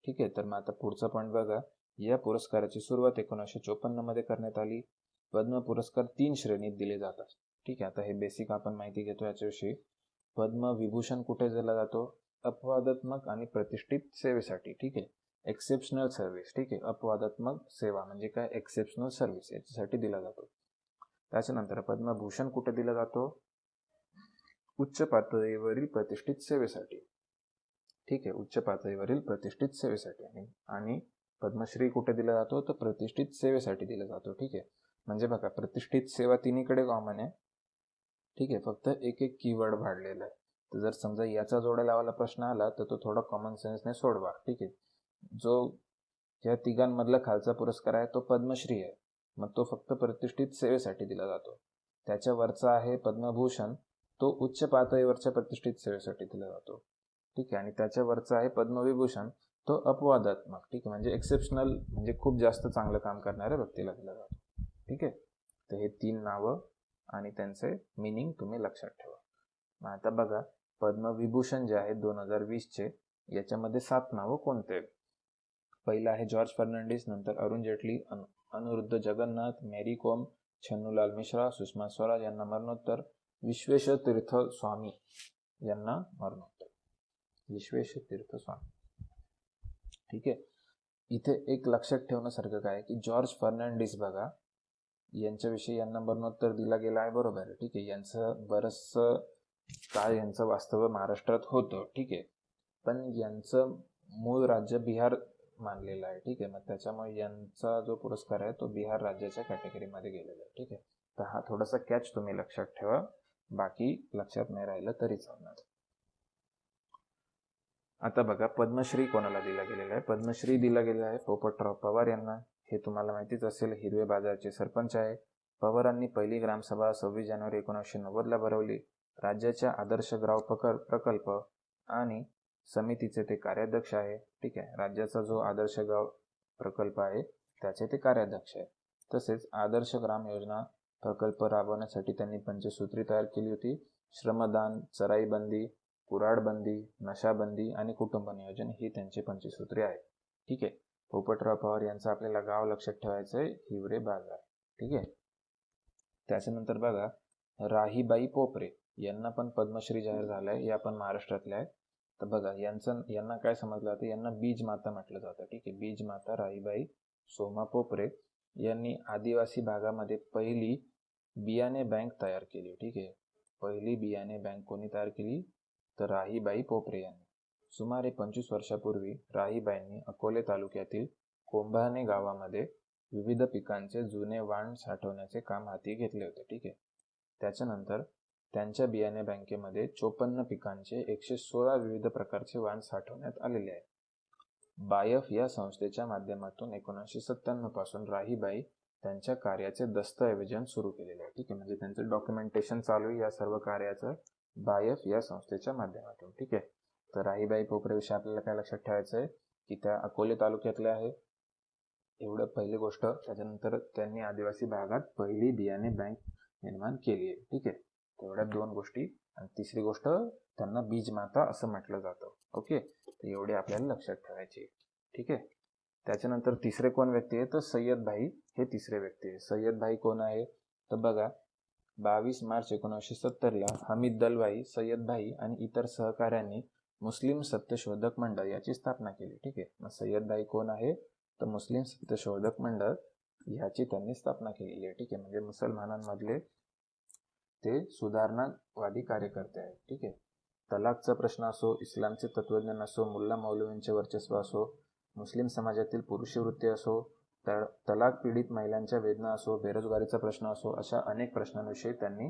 S1: ठीक आहे, तर मग आता पुढचा पॉईंट बघा. या पुरस्काराची सुरुवात 1954 मध्ये करण्यात आली. पद्म पुरस्कार 3 श्रेणीत दिले जातात. ठीक आहे, आता हे बेसिक आपण माहिती घेतो याच्याविषयी. पद्मविभूषण कुठे दिला जातो? अपवादात्मक आणि प्रतिष्ठित सेवेसाठी. ठीक आहे, एक्सेप्शनल सर्व्हिस. ठीक आहे, अपवादात्मक सेवा म्हणजे काय? एक्सेप्शनल सर्व्हिस, याच्यासाठी दिला जातो. त्याच्यानंतर पद्मभूषण कुठे दिला जातो? उच्च पातळीवरील प्रतिष्ठित सेवेसाठी. ठीक आहे, उच्च पातळीवरील प्रतिष्ठित सेवेसाठी. आणि पद्मश्री कुठे दिला जातो? तर प्रतिष्ठित सेवेसाठी दिला जातो. ठीक आहे, म्हणजे बघा, प्रतिष्ठित सेवा तिन्हीकडे कॉमन आहे. ठीक आहे, फक्त एक एक कीवर्ड वाढलेला आहे. तर जर समजा याचा जोड्या लावायला प्रश्न आला तर तो थोडा कॉमन सेन्सने सोडवा. ठीक आहे, जो या तिघांमधला खालचा पुरस्कार आहे तो पद्मश्री आहे, मग तो फक्त प्रतिष्ठित सेवेसाठी दिला जातो. त्याच्या वरचा आहे पद्मभूषण, तो उच्च पातळीवरच्या प्रतिष्ठित सेवेसाठी दिला जातो. ठीक आहे, आणि त्याच्या वरचा आहे पद्मविभूषण, तो अपवादात्मक. ठीक आहे, म्हणजे एक्सेप्शनल, म्हणजे खूप जास्त चांगलं काम करणाऱ्या व्यक्तीला दिला जातो. ठीक आहे, तर हे 3 नावं आणि त्यांचे मिनिंग तुम्ही लक्षात ठेवा. मग आता बघा, पद्मविभूषण जे आहे 2020चे, याच्यामध्ये 7 नावं कोणते? पहिलं आहे जॉर्ज फर्नांडिस, नंतर अरुण जेटली, अनिरुद्ध जगन्नाथ, मेरी कोम, छन्नूलाल मिश्रा, सुषमा स्वराज यांना मरणोत्तर, विश्वेश तीर्थ स्वामी यांना मरणोत्तर. विश्वेश तीर्थ स्वामी. ठीक आहे, इथे एक लक्षात ठेवण्यासारखं काय की जॉर्ज फर्नांडिस बघा, यांच्याविषयी यांना मरणोत्तर दिला गेला आहे, बरोबर आहे. ठीक आहे, यांचं बरंचसं काळ यांचं वास्तव्य महाराष्ट्रात होतं. ठीक आहे, पण यांचं मूळ राज्य बिहार मानलेलं आहे. ठीक आहे, मग त्याच्यामुळे यांचा जो पुरस्कार आहे तो बिहार राज्याच्या कॅटेगरीमध्ये गेलेला आहे. ठीक आहे, तर हा थोडासा कॅच तुम्ही लक्षात ठेवा, बाकी लक्षात नाही राहिलं तरी चालणार. आता बघा, पद्मश्री कोणाला दिला गेलेला आहे? पद्मश्री दिला गेलेला आहे पोपटराव पवार यांना. हे तुम्हाला माहितीच असेल, हिरवे बाजारचे सरपंच आहे. पवारांनी पहिली ग्रामसभा 26 जानेवारी 1990ला भरवली. राज्याच्या आदर्श गाव प्रकल्प आणि समितीचे ते कार्याध्यक्ष आहे. ठीक आहे, राज्याचा जो आदर्श गाव प्रकल्प आहे त्याचे ते कार्याध्यक्ष आहे. तसेच आदर्श ग्राम योजना प्रकल्प राबवण्यासाठी त्यांनी पंचसूत्री तयार केली होती. श्रमदान, चराईबंदी, कुऱ्हाडबंदी, नशाबंदी आणि कुटुंब नियोजन ही त्यांची पंचसूत्री आहे. ठीक आहे, पोपटराव पवार यांचं आपल्याला गाव लक्षात ठेवायचं आहे, हिवरे बाजार. ठीक आहे, त्याच्यानंतर बघा, राहीबाई पोपरे यांना पण पद्मश्री जाहीर झालाय. या पण महाराष्ट्रातल्या आहे. तर बघा, यांना काय समजलं जातं? यांना बीज माता म्हटलं जातं. ठीक आहे, बीज माता राहीबाई सोमा पोपरे यांनी आदिवासी भागामध्ये पहिली बियाणे बँक तयार केली. ठीक आहे, पहिली बियाणे बँक कोणी तयार केली? तर राहीबाई पोपरे यांनी. सुमारे 25 वर्षापूर्वी राहीबाईंनी अकोले तालुक्यातील कोंभाणे गावामध्ये विविध पिकांचे जुने वाण साठवण्याचे काम हाती घेतले होते. ठीक आहे, त्याच्यानंतर त्यांच्या बियाणे बँकेमध्ये 54 पिकांचे 116 विविध प्रकारचे वाण साठवण्यात आलेले आहे. बायफ या संस्थेच्या माध्यमातून 1997 पासून राहीबाई त्यांच्या कार्याचे दस्तऐवजन सुरू केलेले आहे. ठीक आहे, म्हणजे त्यांचं डॉक्युमेंटेशन चालू आहे या सर्व कार्याचं बायफ या संस्थेच्या माध्यमातून. ठीक आहे, तर राहीबाई पोपरे विषयी आपल्याला काय लक्षात ठेवायचं आहे की त्या अकोले तालुक्यातल्या आहे. एवढं पहिली गोष्ट. त्याच्यानंतर त्यांनी आदिवासी भागात पहिली बियाणे बँक निर्माण केली आहे. ठीक आहे, तेवढ्या 2 गोष्टी. आणि तिसरी गोष्ट, त्यांना बीज माता असं म्हटलं जातं. ओके, तर एवढे आपल्याला लक्षात ठेवायचे. ठीक आहे. त्याच्यानंतर तिसरे कोण व्यक्ती आहे तर सय्यद भाई हे तिसरे व्यक्ती आहे. सय्यद भाई कोण आहे तर बघा, 22 मार्च 1970 हमीद दलवाई, सय्यद भाई आणि इतर सहकाऱ्यांनी मुस्लिम सत्यशोधक मंडळ याची स्थापना केली. ठीक आहे, मग सय्यद भाई कोण आहे तर मुस्लिम सत्यशोधक मंडळ ह्याची त्यांनी स्थापना केलेली आहे. ठीक आहे, म्हणजे मुसलमानांमधले ते सुधारणावादी कार्यकर्ते आहेत. ठीक आहे. तलाकचा प्रश्न असो, इस्लामचे तत्वज्ञान असो, मुल्ला मौलवींचे वर्चस्व असो, मुस्लिम समाजातील पुरुषवृत्ती असो, तलाक पीडित महिलांच्या वेदना असो, बेरोजगारीचा प्रश्न असो, अशा अनेक प्रश्नांविषयी त्यांनी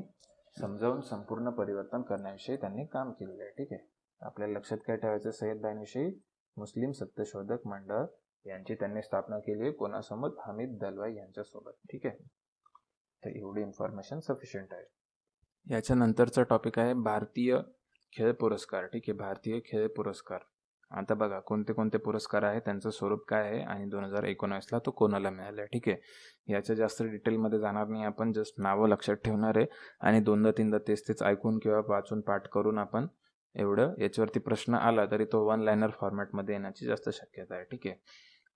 S1: समजावून संपूर्ण परिवर्तन करण्याविषयी त्यांनी काम केलेलं आहे. ठीक आहे, आपल्याला लक्षात काय ठेवायचं, सय्यद भाईंविषयी मुस्लिम सत्यशोधक मंडळ यांची त्यांनी स्थापना केली आहे. कोणासोबत, हमीद दलवाई यांच्यासोबत. ठीक आहे, तर एवढी इन्फॉर्मेशन सफिशियंट आहे. याच्यानंतरचा टॉपिक आहे भारतीय खेळ पुरस्कार. ठीक आहे, भारतीय खेळ पुरस्कार. आता बघा कोणते कोणते पुरस्कार आहे, त्यांचं स्वरूप काय आहे आणि 2019ला तो कोणाला मिळाला आहे. ठीक आहे, याच्या जास्त डिटेलमध्ये जाणार नाही आपण, जस्ट नावं लक्षात ठेवणार आहे आणि 2-3 तेच ऐकून किंवा वाचून पाठ करून आपण एवढं, याच्यावरती प्रश्न आला तरी तो 1 लाइनर फॉर्मॅटमध्ये येण्याची जास्त शक्यता आहे. ठीक आहे,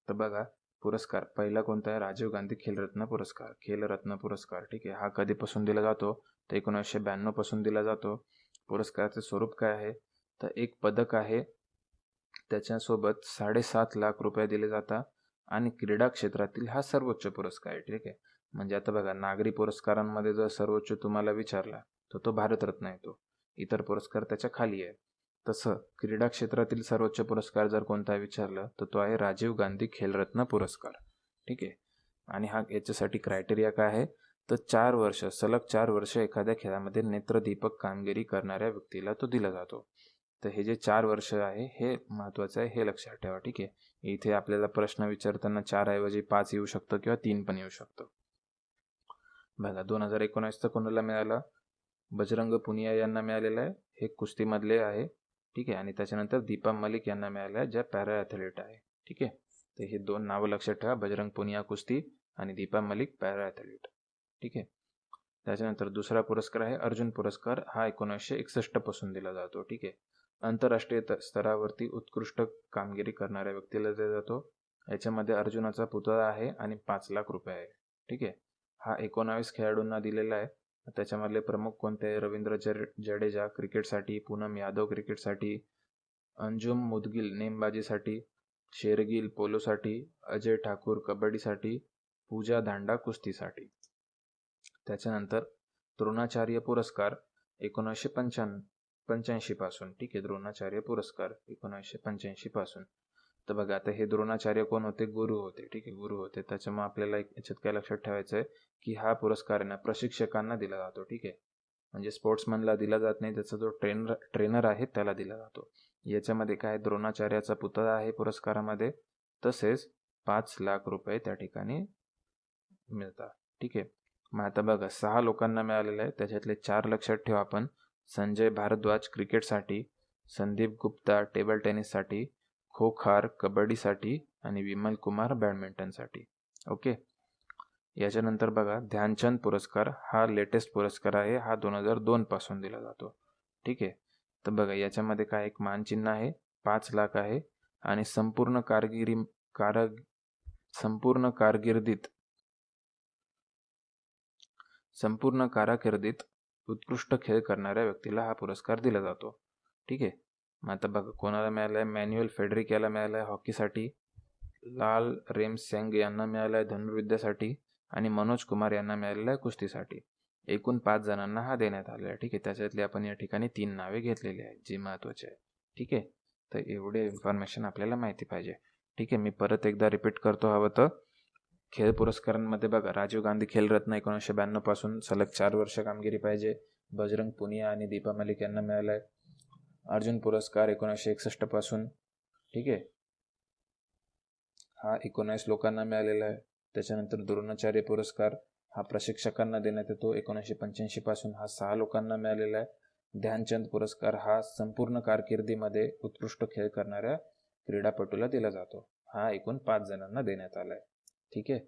S1: तर बघा पुरस्कार पहिला कोणता आहे, राजीव गांधी खेलरत्न पुरस्कार. खेलरत्न पुरस्कार. ठीक आहे, हा कधीपासून दिला जातो तर 1992 पासून दिला जातो. पुरस्काराचे स्वरूप काय आहे तर एक पदक आहे, त्याच्यासोबत 7.5 लाख रुपये दिले जातात आणि क्रीडा क्षेत्रातील हा सर्वोच्च पुरस्कार आहे. ठीक आहे, म्हणजे आता बघा नागरी पुरस्कारांमध्ये जर सर्वोच्च तुम्हाला विचारला तर तो भारतरत्न येतो, इतर पुरस्कार त्याच्या खाली आहे. तसं क्रीडा क्षेत्रातील सर्वोच्च पुरस्कार जर कोणता विचारलं तर तो आहे राजीव गांधी खेलरत्न पुरस्कार. ठीक आहे, आणि हा याच्यासाठी क्रायटेरिया काय आहे तर 4 वर्ष सलग 4 वर्ष एखाद्या खेळामध्ये नेत्रदीपक कामगिरी करणाऱ्या व्यक्तीला तो दिला जातो. तर हे जे 4 वर्ष आहे हे महत्त्वाचं आहे, हे लक्षात ठेवा. ठीक आहे, इथे आपल्याला प्रश्न विचारताना 4 ऐवजी 5 येऊ शकतं किंवा 3 पण येऊ शकतं. बघा 2019चं कोणाला मिळालं, बजरंग पुनिया यांना मिळालेलं आहे, हे कुस्तीमधले आहे. ठीक आहे, आणि त्याच्यानंतर दीपा मलिक यांना मिळाल्या ज्या पॅरा ॲथलीट आहे. ठीक आहे, तर हे 2 नावं लक्षात ठेवा, बजरंग पुनिया कुस्ती आणि दीपा मलिक पॅरा ॲथलीट. ठीक आहे, त्याच्यानंतर दुसरा पुरस्कार आहे अर्जुन पुरस्कार. हा 1961 पासून दिला जातो. ठीक आहे, आंतरराष्ट्रीय स्तरावरती उत्कृष्ट कामगिरी करणाऱ्या व्यक्तीला दिला जातो. याच्यामध्ये अर्जुनाचा पुतळा आहे आणि 5 लाख रुपये आहे. ठीक आहे, हा 19 खेळाडूंना दिलेला आहे. त्याच्यामधले प्रमुख कोणते, रवींद्र जडेजा क्रिकेटसाठी, पूनम यादव क्रिकेटसाठी, अंजुम मुदगिल नेमबाजीसाठी, शेरगिल पोलोसाठी, अजय ठाकूर कबड्डीसाठी, पूजा धांडा कुस्तीसाठी. त्याच्यानंतर द्रोणाचार्य पुरस्कार 1985 पासून. ठीक आहे, द्रोणाचार्य पुरस्कार 1985 पासून. तर बघा आता हे द्रोणाचार्य कोण होते, गुरु होते. ठीक आहे, गुरु होते. त्याच्यामुळे आपल्याला याच्यात काय लक्षात ठेवायचं आहे की हा पुरस्कार आहे ना प्रशिक्षकांना दिला जातो. ठीक आहे, म्हणजे स्पोर्ट्समनला दिला जात नाही, त्याचा जो ट्रेनर आहे त्याला दिला जातो. याच्यामध्ये काय, द्रोणाचार्याचा पुतळा आहे पुरस्कारामध्ये, तसेच 5 लाख रुपये त्या ठिकाणी मिळतात. ठीक आहे, मग आता बघा 6 लोकांना मिळालेलं आहे, त्याच्यातले 4 लक्षात ठेवा आपण. संजय भारद्वाज क्रिकेटसाठी, संदीप गुप्ता टेबल टेनिससाठी, खोखार कबड्डीसाठी आणि विमल कुमार बॅडमिंटनसाठी. ओके, याच्यानंतर बघा ध्यानचंद पुरस्कार. हा लेटेस्ट पुरस्कार आहे, हा 2002 पासून दिला जातो. ठीक आहे, तर बघा याच्यामध्ये काय एक मानचिन्ह आहे, 5 लाख आहे आणि संपूर्ण कारकिर्दीत उत्कृष्ट खेळ करणाऱ्या व्यक्तीला हा पुरस्कार दिला जातो. ठीक आहे, मग आता बघा कोणाला मिळाला आहे, मॅन्युअल फेडरिक याला मिळाला आहे हॉकीसाठी, लाल रेमसेंग यांना मिळाला आहे धनुर्विद्यासाठी आणि मनोज कुमार यांना मिळालेला आहे कुस्तीसाठी. एकूण 5 जणांना हा देण्यात आलेला आहे. ठीक आहे, त्याच्यातली आपण या ठिकाणी 3 नावे घेतलेली आहेत जी महत्त्वाची आहे. ठीक आहे, तर एवढे इन्फॉर्मेशन आपल्याला माहिती पाहिजे. ठीक आहे, मी परत एकदा रिपीट करतो हवं तर. खेळ पुरस्कारांमध्ये बघा राजीव गांधी खेलरत्न 1992 पासून सलग 4 वर्ष कामगिरी पाहिजे, बजरंग पुनिया आणि दीपा मलिक यांना मिळाला आहे. अर्जुन पुरस्कार 1961 पासून. ठीक आहे, हा 19 लोकांना मिळालेला आहे. त्याच्यानंतर द्रोणाचार्य पुरस्कार हा प्रशिक्षकांना देण्यात येतो 1985 पासून, हा 6 लोकांना मिळालेला आहे. ध्यानचंद पुरस्कार हा संपूर्ण कारकिर्दीमध्ये उत्कृष्ट खेळ करणाऱ्या क्रीडापटूला दिला जातो, हा एकूण 5 जणांना देण्यात आला आहे. ठीक आहे.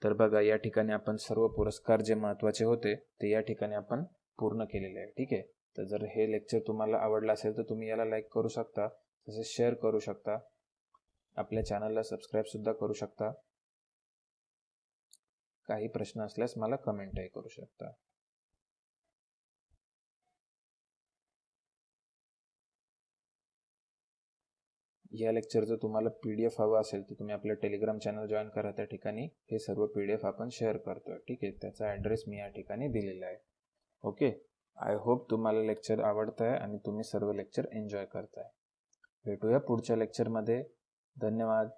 S1: तर बघा, या ठिकाणी आपण सर्व पुरस्कार जे महत्त्वाचे होते ते या ठिकाणी आपण पूर्ण केलेले आहे. ठीक आहे. तर जर हे लेक्चर तुम्हाला आवडलं असेल तर तुम्ही याला लाईक करू शकता, तसेच शेअर करू शकता, आपल्या चॅनलला सबस्क्राईबसुद्धा करू शकता. काही प्रश्न असल्यास मला कमेंटही करू शकता. या लेक्चरचं तुम्हाला PDF हवं असेल तर तुम्ही आपलं टेलिग्राम चॅनल जॉईन करा. त्या ठिकाणी हे सर्व PDF आपण शेअर करतोय. ठीक आहे. त्याचा ॲड्रेस मी या ठिकाणी दिलेला आहे. ओके. आय होप तुम्हाला लेक्चर आवडत आहे आणि तुम्ही सर्व लेक्चर एन्जॉय करताय. भेटूया पुढच्या लेक्चरमध्ये. धन्यवाद.